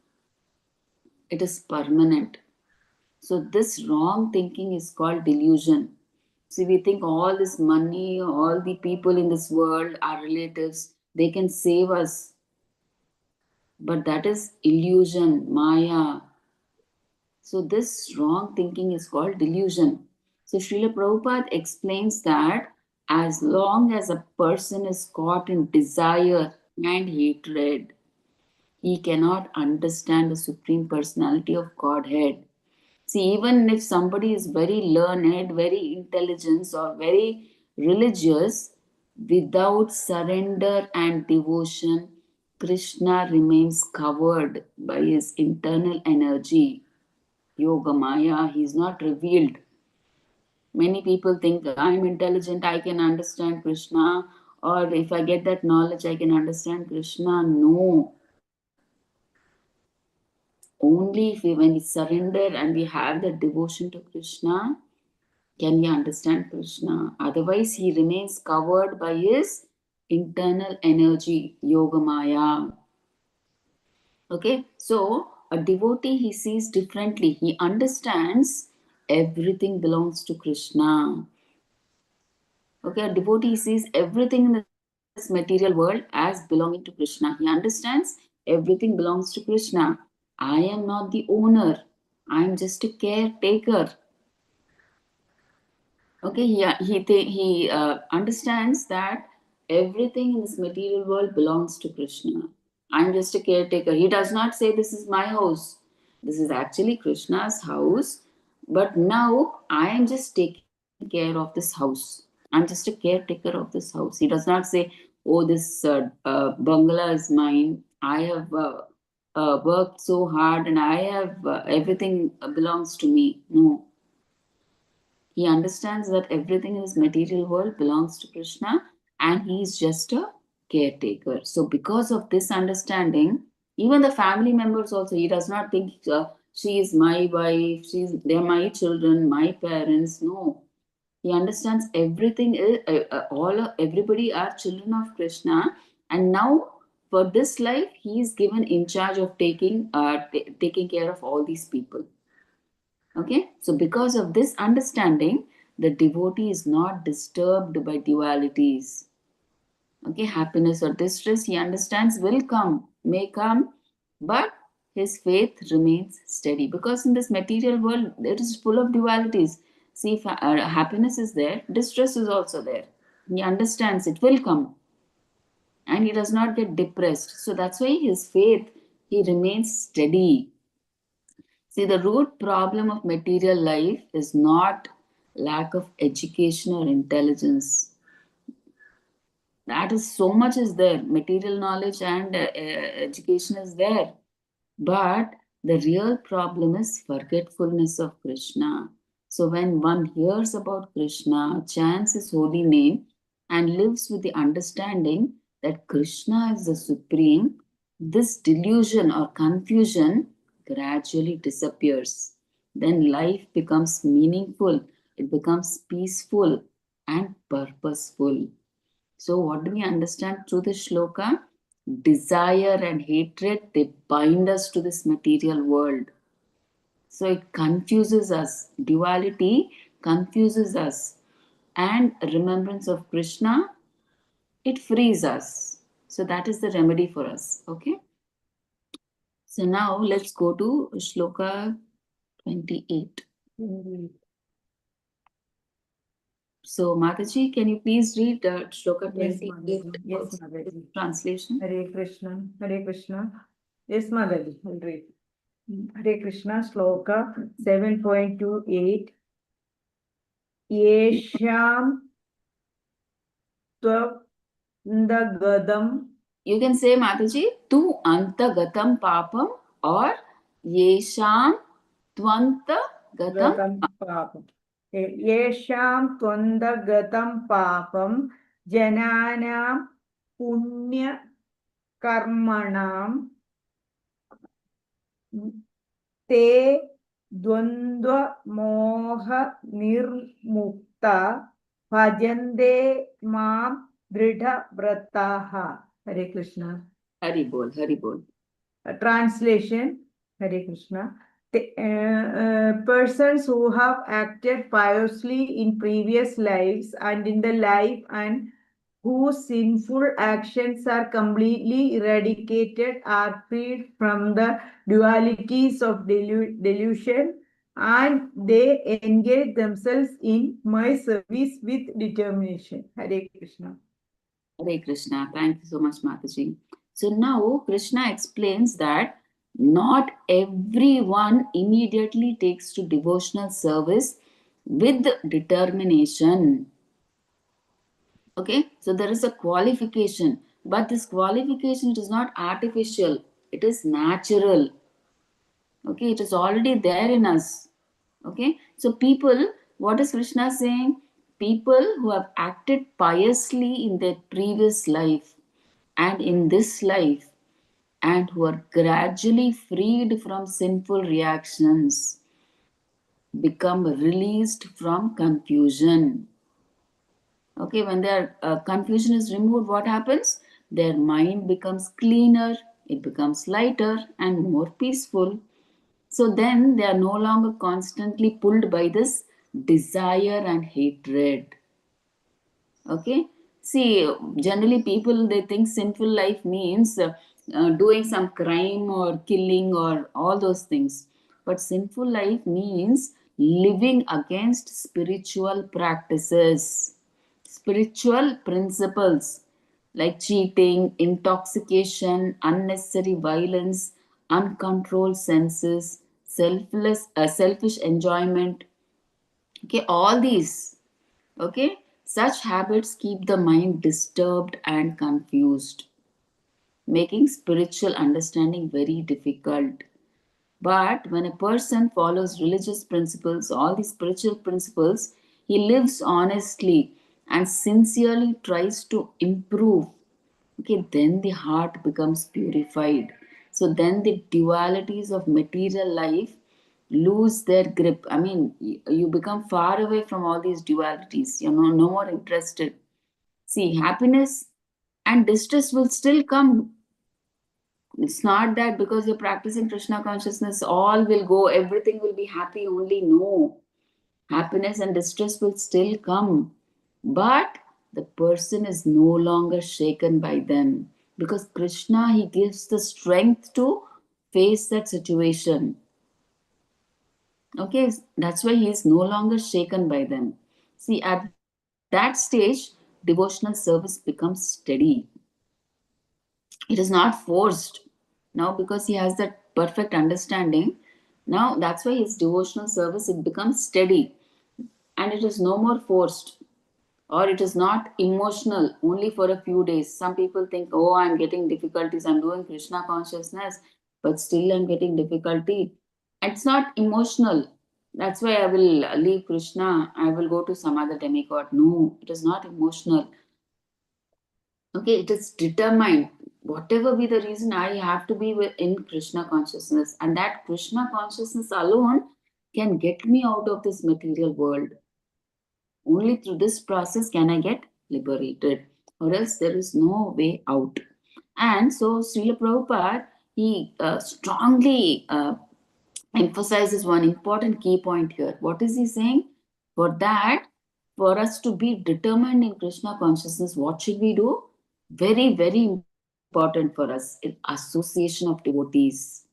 it is permanent. So, this wrong thinking is called delusion. See, we think all this money, all the people in this world, our relatives, they can save us. But that is illusion, Maya. So, this wrong thinking is called delusion. So, Srila Prabhupada explains that as long as a person is caught in desire and hatred, he cannot understand the Supreme Personality of Godhead. See, even if somebody is very learned, very intelligent, or very religious, without surrender and devotion, Krishna remains covered by his internal energy, Yoga Maya. He is not revealed. Many people think I'm intelligent, I can understand Krishna, or if I get that knowledge, I can understand Krishna. No. Only if when we surrender and we have the devotion to Krishna, can we understand Krishna? Otherwise, he remains covered by his internal energy, Yoga Maya. Okay, so a devotee he sees differently. He understands everything belongs to Krishna. Okay, a devotee sees everything in this material world as belonging to Krishna. He understands everything belongs to Krishna. I am not the owner. I am just a caretaker. Okay, he understands that everything in this material world belongs to Krishna. I'm just a caretaker. He does not say this is my house. This is actually Krishna's house. But now I am just taking care of this house. I'm just a caretaker of this house. He does not say, oh, this bungalow is mine. I have worked so hard and I have everything belongs to me. No, he understands that everything in this material world belongs to Krishna and he is just a caretaker. So, because of this understanding, even the family members also, he does not think she is my wife, they're my children, my parents. No, he understands everything. Everybody are children of Krishna, and now for this life, he is given in charge of taking care of all these people. Okay, so because of this understanding, the devotee is not disturbed by dualities. Okay, happiness or distress, he understands will come, may come, but his faith remains steady because in this material world, it is full of dualities. See, if happiness is there, distress is also there. He understands it will come and he does not get depressed. So that's why his faith, he remains steady. See, the root problem of material life is not lack of education or intelligence. That is so much is there. Material knowledge and education is there. But the real problem is forgetfulness of Krishna. So when one hears about Krishna, chants his holy name, and lives with the understanding that Krishna is the supreme, this delusion or confusion gradually disappears. then life becomes meaningful, it becomes peaceful and purposeful. So, what do we understand through this shloka? Desire and hatred, they bind us to this material world. So, it confuses us. Duality confuses us. And remembrance of Krishna, it frees us. So, that is the remedy for us. Okay. So, now let's go to shloka 28. So, Mataji, can you please read shloka 28 Yes, Mataji. translation? Hare Krishna, Hare Krishna. Yes, Mataji, I'll read. Hare Krishna, Sloka 7.28. Yesham Tvandagadam. You can say, Mataji, tu antagatam papam or yesham tvantagatam. Gatam papam. Yesham Tvandagatam papam jananam punya karmanam te dvandva moha nirmukta bhajande mam dridha vrataha. Hare Krishna. Hari bol, Hari bol. Translation. Hare Krishna. Persons who have acted piously in previous lives and in the life and whose sinful actions are completely eradicated are freed from the dualities of delusion, and they engage themselves in my service with determination. Hare Krishna. Hare Krishna. Thank you so much, Mataji. So now Krishna explains that not everyone immediately takes to devotional service with determination. Okay, so there is a qualification, but this qualification is not artificial, it is natural. Okay, it is already there in us. Okay, so people, what is Krishna saying? People who have acted piously in their previous life and in this life, and who are gradually freed from sinful reactions, become released from confusion. Okay, when their confusion is removed, what happens? Their mind becomes cleaner, it becomes lighter and more peaceful. So then they are no longer constantly pulled by this desire and hatred. Okay, see, generally people, they think sinful life means doing some crime or killing or all those things, but sinful life means living against spiritual practices, spiritual principles like cheating, intoxication, unnecessary violence, uncontrolled senses, selfish enjoyment. Okay, all these. Okay, such habits keep the mind disturbed and confused, making spiritual understanding very difficult. But when a person follows religious principles, all these spiritual principles, he lives honestly and sincerely tries to improve. Okay, then the heart becomes purified. So then the dualities of material life lose their grip. I mean, you become far away from all these dualities. You're no more interested. See, happiness and distress will still come. It's not that because you're practicing Krishna consciousness, all will go, everything will be happy only. No. Happiness and distress will still come. But the person is no longer shaken by them. Because Krishna, he gives the strength to face that situation. Okay, that's why he is no longer shaken by them. See, at that stage, devotional service becomes steady. It is not forced. Now, because he has that perfect understanding, now that's why his devotional service, it becomes steady and it is no more forced, or it is not emotional only for a few days. Some people think, oh, I'm getting difficulties, I'm doing Krishna consciousness, but still I'm getting difficulty. It's not emotional. That's why I will leave Krishna, I will go to some other demigod. No, it is not emotional. Okay, it is determined. Whatever be the reason, I have to be in Krishna consciousness, and that Krishna consciousness alone can get me out of this material world. Only through this process can I get liberated, or else there is no way out. And so Srila Prabhupada, he strongly emphasizes one important key point here. What is he saying? For that, for us to be determined in Krishna consciousness, what should we do? Very, very important for us is association of devotees.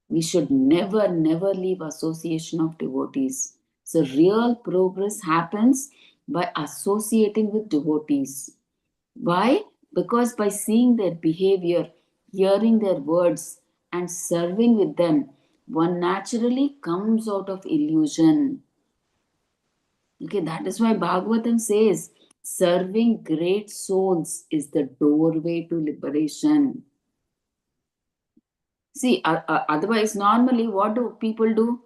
We should never leave association of devotees. So real progress happens by associating with devotees. Why? Because by seeing their behavior, hearing their words, and serving with them, one naturally comes out of illusion. Okay, that is why Bhagavatam says serving great souls is the doorway to liberation. See, otherwise, normally, what do people do?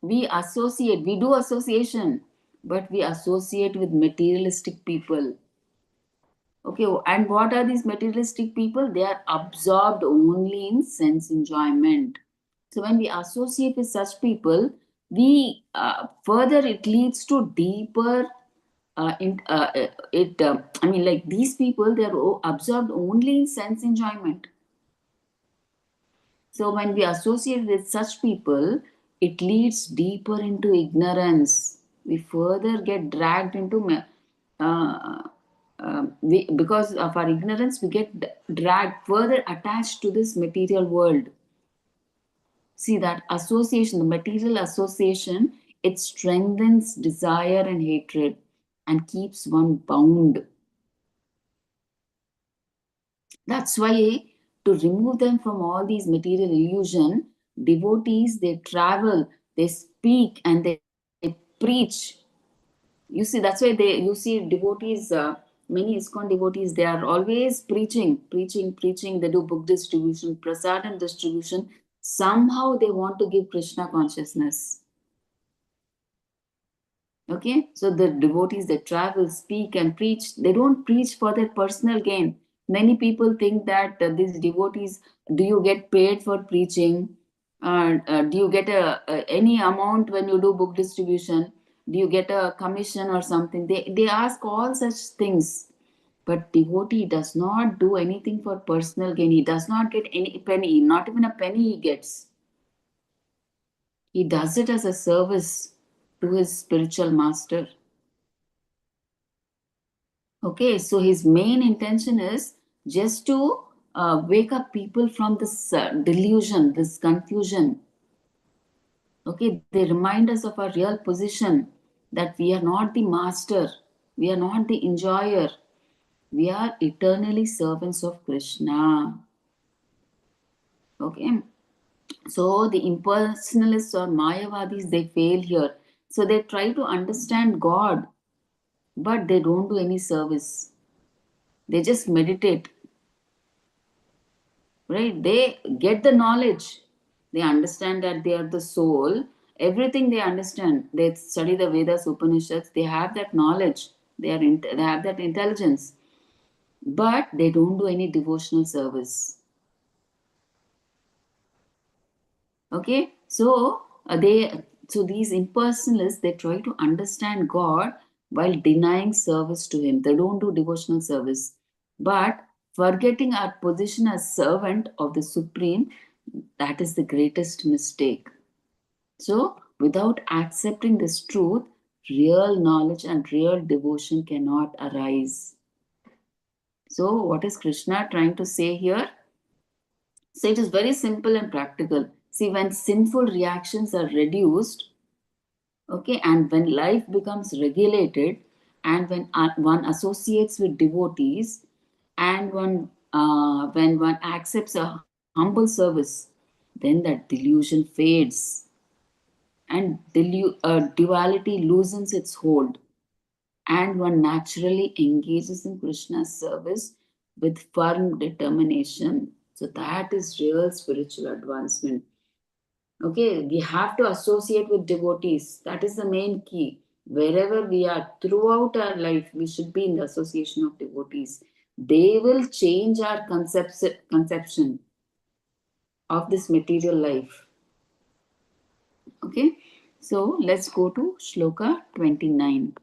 We do association, but we associate with materialistic people. Okay, and what are these materialistic people? They are absorbed only in sense enjoyment. So when we associate with such people, we further it leads to deeper. I mean, like these people, they are absorbed only in sense enjoyment. So when we associate with such people, it leads deeper into ignorance. We further get dragged into, because of our ignorance, we get dragged further attached to this material world. See that association, the material association, it strengthens desire and hatred and keeps one bound. That's why to remove them from all these material illusion, devotees, they travel, they speak, and they preach. You see, that's why you see devotees, many ISKCON devotees, they are always preaching. They do book distribution, prasadam distribution. Somehow they want to give Krishna consciousness. Okay, so the devotees that travel, speak, and preach, they don't preach for their personal gain. Many people think that these devotees, do you get paid for preaching? Do you get any amount when you do book distribution? Do you get a commission or something? They ask all such things. But devotee does not do anything for personal gain. He does not get any penny, not even a penny he gets. He does it as a service to his spiritual master. Okay, so his main intention is just to wake up people from this delusion, this confusion. Okay, they remind us of our real position, that we are not the master, we are not the enjoyer, we are eternally servants of Krishna. Okay, so the impersonalists or Mayavadis, they fail here. So they try to understand God, but they don't do any service. They just meditate, right? They get the knowledge. They understand that they are the soul. Everything they understand. They study the Vedas, Upanishads. They have that knowledge. They have that intelligence, but they don't do any devotional service. Okay, so these impersonalists, they try to understand God while denying service to Him. They don't do devotional service, but forgetting our position as servant of the Supreme, that is the greatest mistake. So, without accepting this truth, real knowledge and real devotion cannot arise. So, what is Krishna trying to say here? So it is very simple and practical. See, when sinful reactions are reduced, okay, and when life becomes regulated, and when one associates with devotees, and when one accepts a humble service, then that delusion fades, and duality loosens its hold, and one naturally engages in Krishna's service with firm determination. So that is real spiritual advancement. Okay, we have to associate with devotees. That is the main key. Wherever we are throughout our life, we should be in the association of devotees. They will change our conception of this material life. Okay, so let's go to Shloka 29.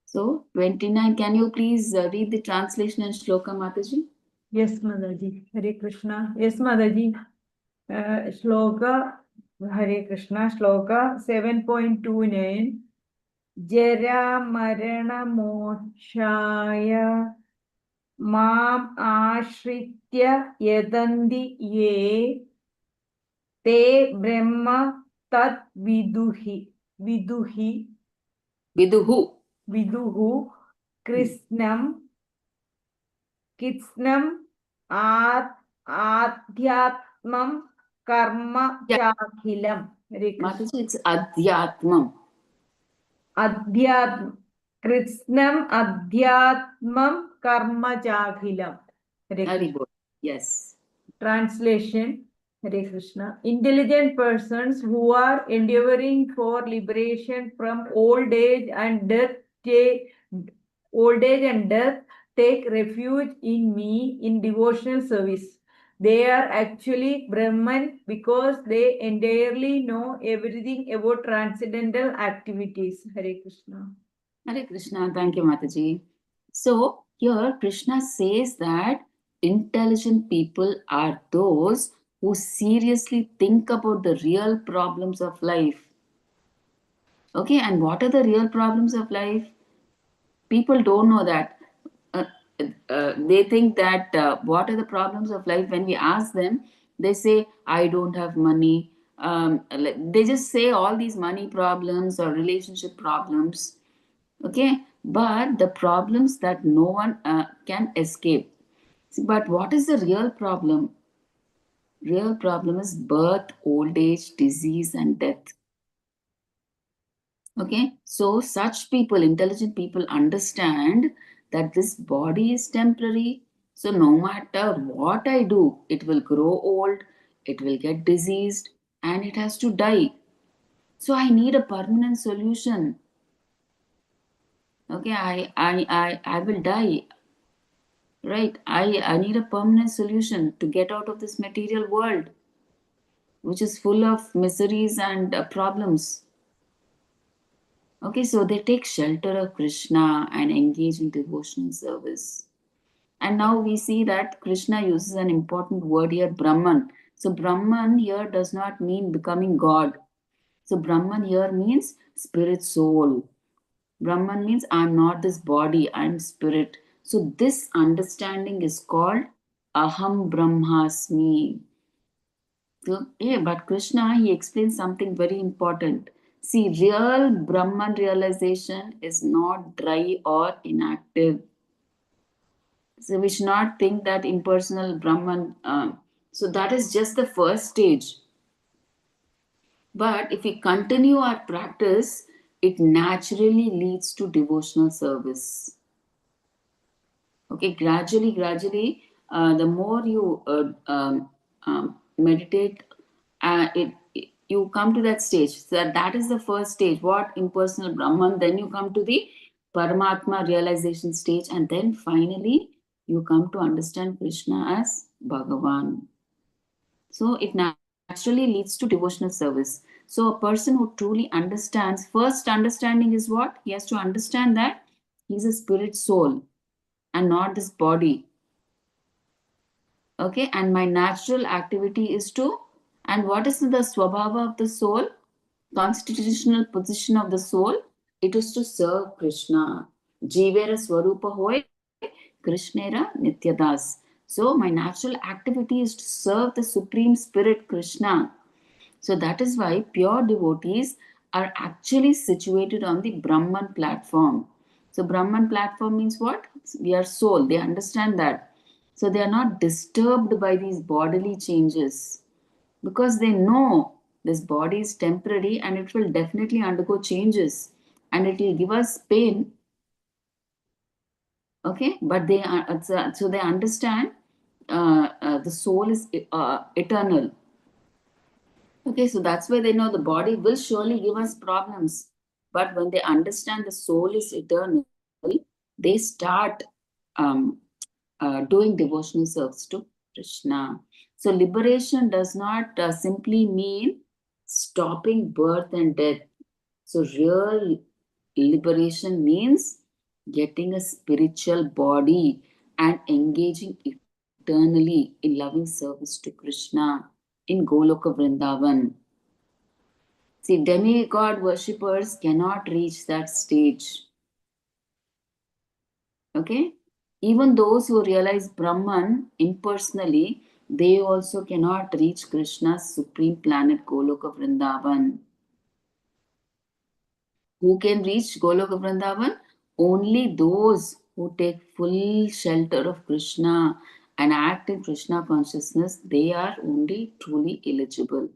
So 29, can you please read the translation and Shloka, Mataji? Yes, Mataji. Hare Krishna. Yes, Mataji. Shloka, Hare Krishna, Shloka 7.29. Jara Marana Mokshaya Mam Ashritya Yadanti Ye Te Brahma Tat Viduhi Viduhu. Krishnam Adhyatmam Karma Yeah, Chakhilam. Hare Krishna. Mataji, it's Adhyatmam. Adhyatm Krishnam Adhyatmam Karma Chakhilam. Hare Krishna. Very good. Yes. Translation. Hare Krishna. Intelligent persons who are endeavoring for liberation from old age and death take refuge in me in devotional service. They are actually Brahman because they entirely know everything about transcendental activities. Hare Krishna. Hare Krishna. Thank you, Mataji. So here Krishna says that intelligent people are those who seriously think about the real problems of life. Okay, and what are the real problems of life? People don't know that. Uh, they think that what are the problems of life? When we ask them, they say, I don't have money. They just say all these money problems or relationship problems. Okay, but the problems that no one can escape. But what is the real problem? Real problem is birth, old age, disease, and death. Okay, so such people, intelligent people, understand that this body is temporary. So no matter what I do, it will grow old, it will get diseased, and it has to die. So I need a permanent solution. Okay, I will die. Right? I need a permanent solution to get out of this material world, which is full of miseries and problems. Okay, so they take shelter of Krishna and engage in devotional service. And now we see that Krishna uses an important word here, Brahman. So, Brahman here does not mean becoming God. So, Brahman here means spirit soul. Brahman means I'm not this body, I'm spirit. So, this understanding is called Aham Brahmasmi. So, yeah, but Krishna, he explains something very important. See, real Brahman realization is not dry or inactive. So, we should not think that impersonal Brahman. So, that is just the first stage. But if we continue our practice, it naturally leads to devotional service. Okay, gradually, the more you meditate, you come to that stage. So that is the first stage. What? Impersonal Brahman. Then you come to the Paramatma realization stage, and then finally you come to understand Krishna as Bhagavan. So it naturally leads to devotional service. So a person who truly understands, first understanding is what? He has to understand that he's a spirit soul and not this body. Okay, and my natural activity is to, and what is the swabhava of the soul? Constitutional position of the soul? It is to serve Krishna. Jivera swarupa hoy, Krishnera nityadas. So my natural activity is to serve the Supreme Spirit Krishna. So that is why pure devotees are actually situated on the Brahman platform. So Brahman platform means what? We are soul. They understand that. So they are not disturbed by these bodily changes because they know this body is temporary and it will definitely undergo changes and it will give us pain. Okay, but they are so they understand the soul is eternal. Okay, so that's why they know the body will surely give us problems. But when they understand the soul is eternal, they start um, doing devotional service to Krishna. So liberation does not simply mean stopping birth and death. So real liberation means getting a spiritual body and engaging eternally in loving service to Krishna in Goloka Vrindavan. See, demigod worshippers cannot reach that stage. Okay? Even those who realize Brahman impersonally, they also cannot reach Krishna's supreme planet Goloka Vrindavan. Who can reach Goloka Vrindavan? Only those who take full shelter of Krishna and act in Krishna consciousness, they are only truly eligible.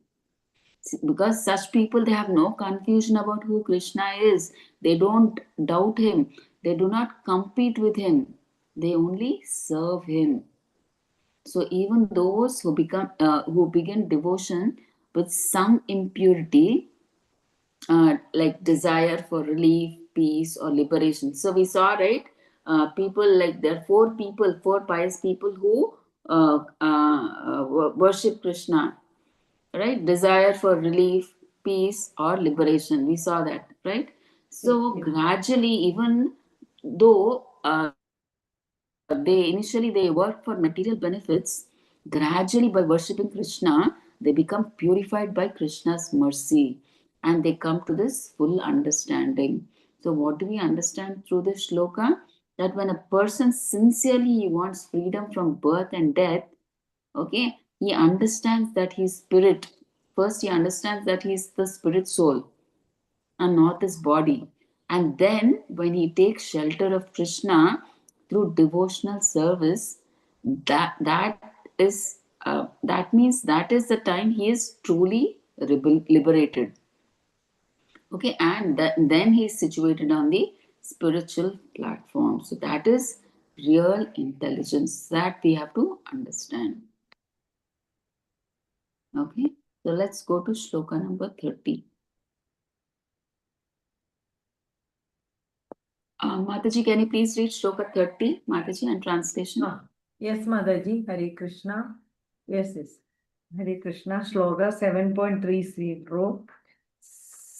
Because such people, they have no confusion about who Krishna is. They don't doubt him. They do not compete with him. They only serve him. So even those who begin devotion with some impurity, like desire for relief, peace, or liberation. So we saw, right? People, like there are four pious people who worship Krishna, right? Desire for relief, peace, or liberation. We saw that, right? So Yes. gradually, even though they work for material benefits, gradually by worshipping Krishna, they become purified by Krishna's mercy, and they come to this full understanding. So what do we understand through this shloka? That when a person sincerely wants freedom from birth and death, okay, he understands that he's spirit. First he understands that he's the spirit soul and not his body. And then, when he takes shelter of Krishna through devotional service, that is that means that is the time he is truly liberated. Okay, and then he is situated on the spiritual platform. So that is real intelligence that we have to understand. Okay, so let's go to shloka number 30. Mataji, can you please read shloka 30, Mataji, and translation? Yes, Mataji. Hare Krishna. Yes, yes. Hare Krishna. Shloka 7.30.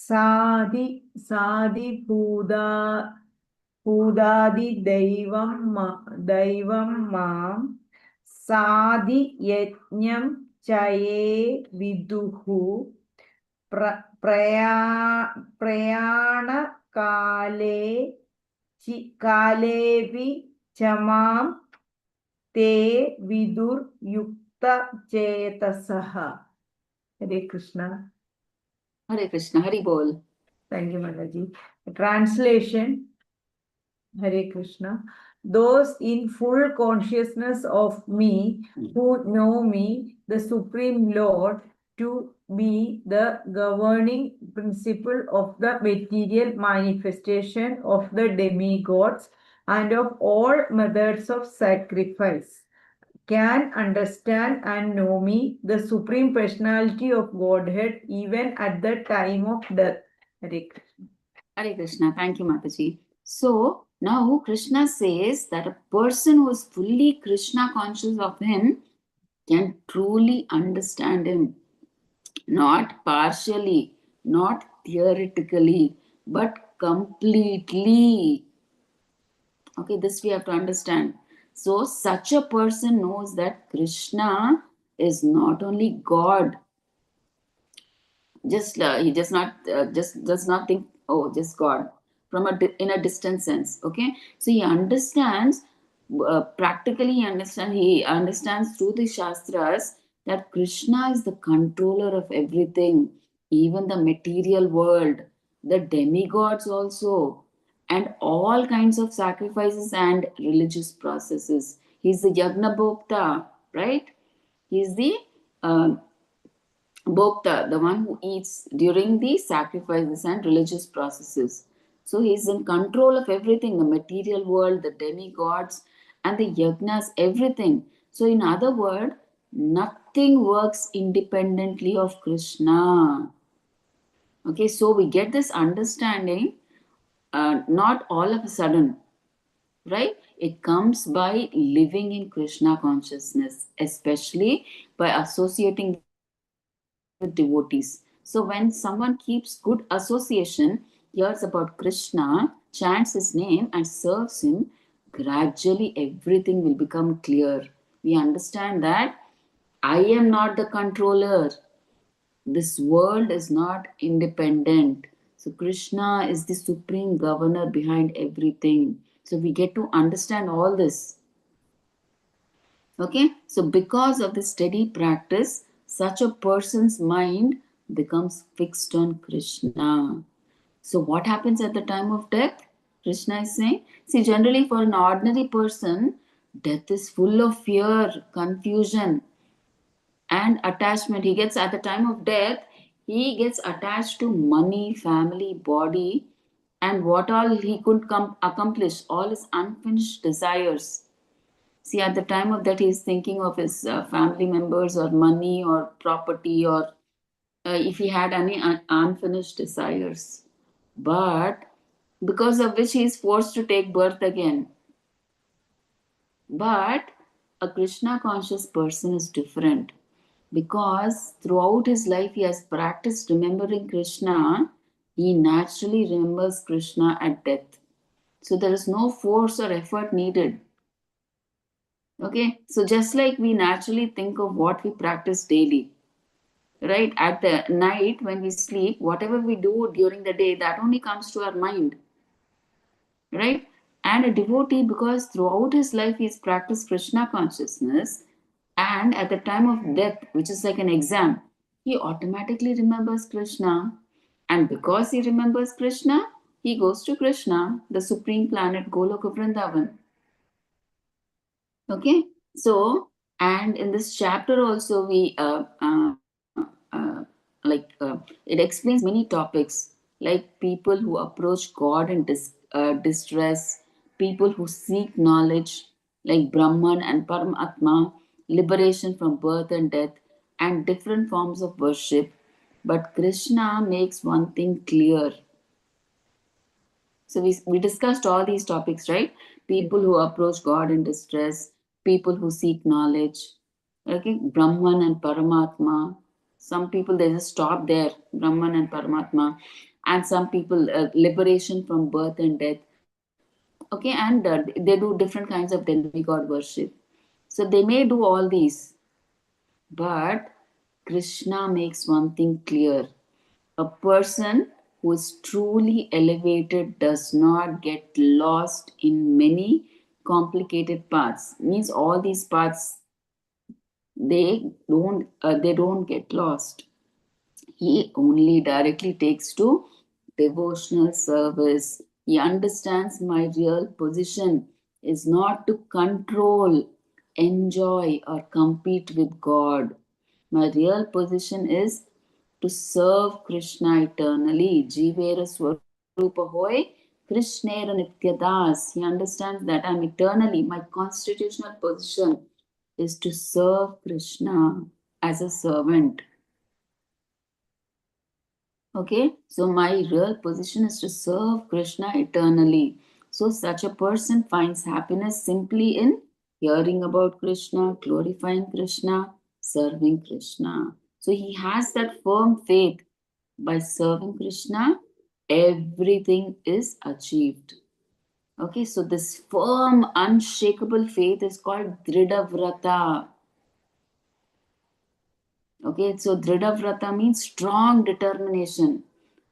Sadi Pudadi Daivam Mam Sadi Yajnam Chaye Viduhu Prayana Kale Kalevi Chamam Te Vidur Yukta Chetasaha. Hare Krishna. Hare Krishna, Hari Bol. Thank you, Mataji. Translation. Hare Krishna. Those in full consciousness of me, who know me, the Supreme Lord, to be the governing principle of the material manifestation of the demigods and of all methods of sacrifice, can understand and know me, the Supreme Personality of Godhead, even at the time of death. Hare Krishna. Hare Krishna, thank you, Mataji. So now Krishna says that a person who is fully Krishna conscious of him can truly understand him, not partially, not theoretically, but completely. Okay, this we have to understand. So such a person knows that Krishna is not only God, just he just not just does not think, oh, just God from in a distant sense. Okay, so he understands, practically he understands through the shastras that Krishna is the controller of everything, even the material world, the demigods also, and all kinds of sacrifices and religious processes. He's the yagna bhokta, right? He's the uh, Bhokta, the one who eats during the sacrifices and religious processes. So he is in control of everything, the material world, the demigods, and the yagnas, everything. So, in other words, nothing works independently of Krishna. Okay, so we get this understanding not all of a sudden, right? It comes by living in Krishna consciousness, especially by associating with devotees. So when someone keeps good association, hears about Krishna, chants his name, and serves him, gradually everything will become clear. We understand that I am not the controller. This world is not independent. So Krishna is the supreme governor behind everything. So we get to understand all this. Okay, so because of the steady practice, such a person's mind becomes fixed on Krishna. So, what happens at the time of death? Krishna is saying, see, generally for an ordinary person, death is full of fear, confusion, and attachment. He gets at the time of death, he gets attached to money, family, body, and what all he could accomplish, all his unfinished desires. See, at the time of that, he is thinking of his family members or money or property or if he had any unfinished desires. But because of which he is forced to take birth again. But a Krishna conscious person is different because throughout his life he has practiced remembering Krishna. He naturally remembers Krishna at death. So there is no force or effort needed. Okay, so just like we naturally think of what we practice daily, right? At the night when we sleep, whatever we do during the day, that only comes to our mind, right? And a devotee, because throughout his life he's practiced Krishna consciousness, and at the time of death, which is like an exam, he automatically remembers Krishna. And because he remembers Krishna, he goes to Krishna, the supreme planet Goloka Vrindavan. Okay, so and in this chapter also we it explains many topics like people who approach God in distress, people who seek knowledge like Brahman and Paramatma, liberation from birth and death, and different forms of worship. But Krishna makes one thing clear. So we discussed all these topics, right? People who approach God in distress, people who seek knowledge, okay, Brahman and Paramatma. Some people they just stop there, Brahman and Paramatma, and some people liberation from birth and death. Okay, and they do different kinds of demigod worship. So they may do all these, but Krishna makes one thing clear. A person who is truly elevated does not get lost in many complicated paths. Means all these paths they don't get lost. He only directly takes to devotional service. He understands my real position is not to control, enjoy, or compete with God. My real position is to serve Krishna eternally. Jivera Swarupa Hoy, Krishnera Nityadas. He understands that I'm eternally, my constitutional position is to serve Krishna as a servant. Okay, so my real position is to serve Krishna eternally. So, such a person finds happiness simply in hearing about Krishna, glorifying Krishna, serving Krishna. So, he has that firm faith by serving Krishna, everything is achieved. Okay, so this firm, unshakable faith is called Dhrida Vrata. Okay, so Dhrida Vrata means strong determination.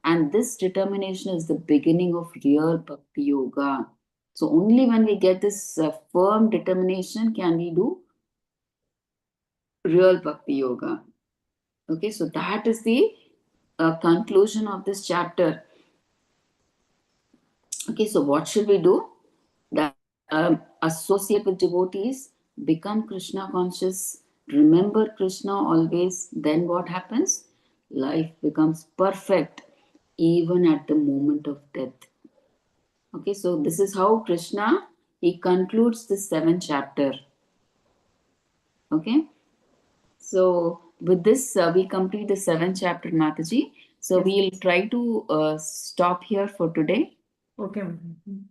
And this determination is the beginning of real Bhakti Yoga. So only when we get this firm determination can we do real Bhakti Yoga. Okay, so that is the conclusion of this chapter. Okay, so what should we do? That associate with devotees, become Krishna conscious, remember Krishna always. Then what happens? Life becomes perfect even at the moment of death. Okay, so this is how Krishna he concludes the seventh chapter. Okay, so with this we complete the seventh chapter, Mataji. So Yes. we'll try to stop here for today. Okay, Mataji.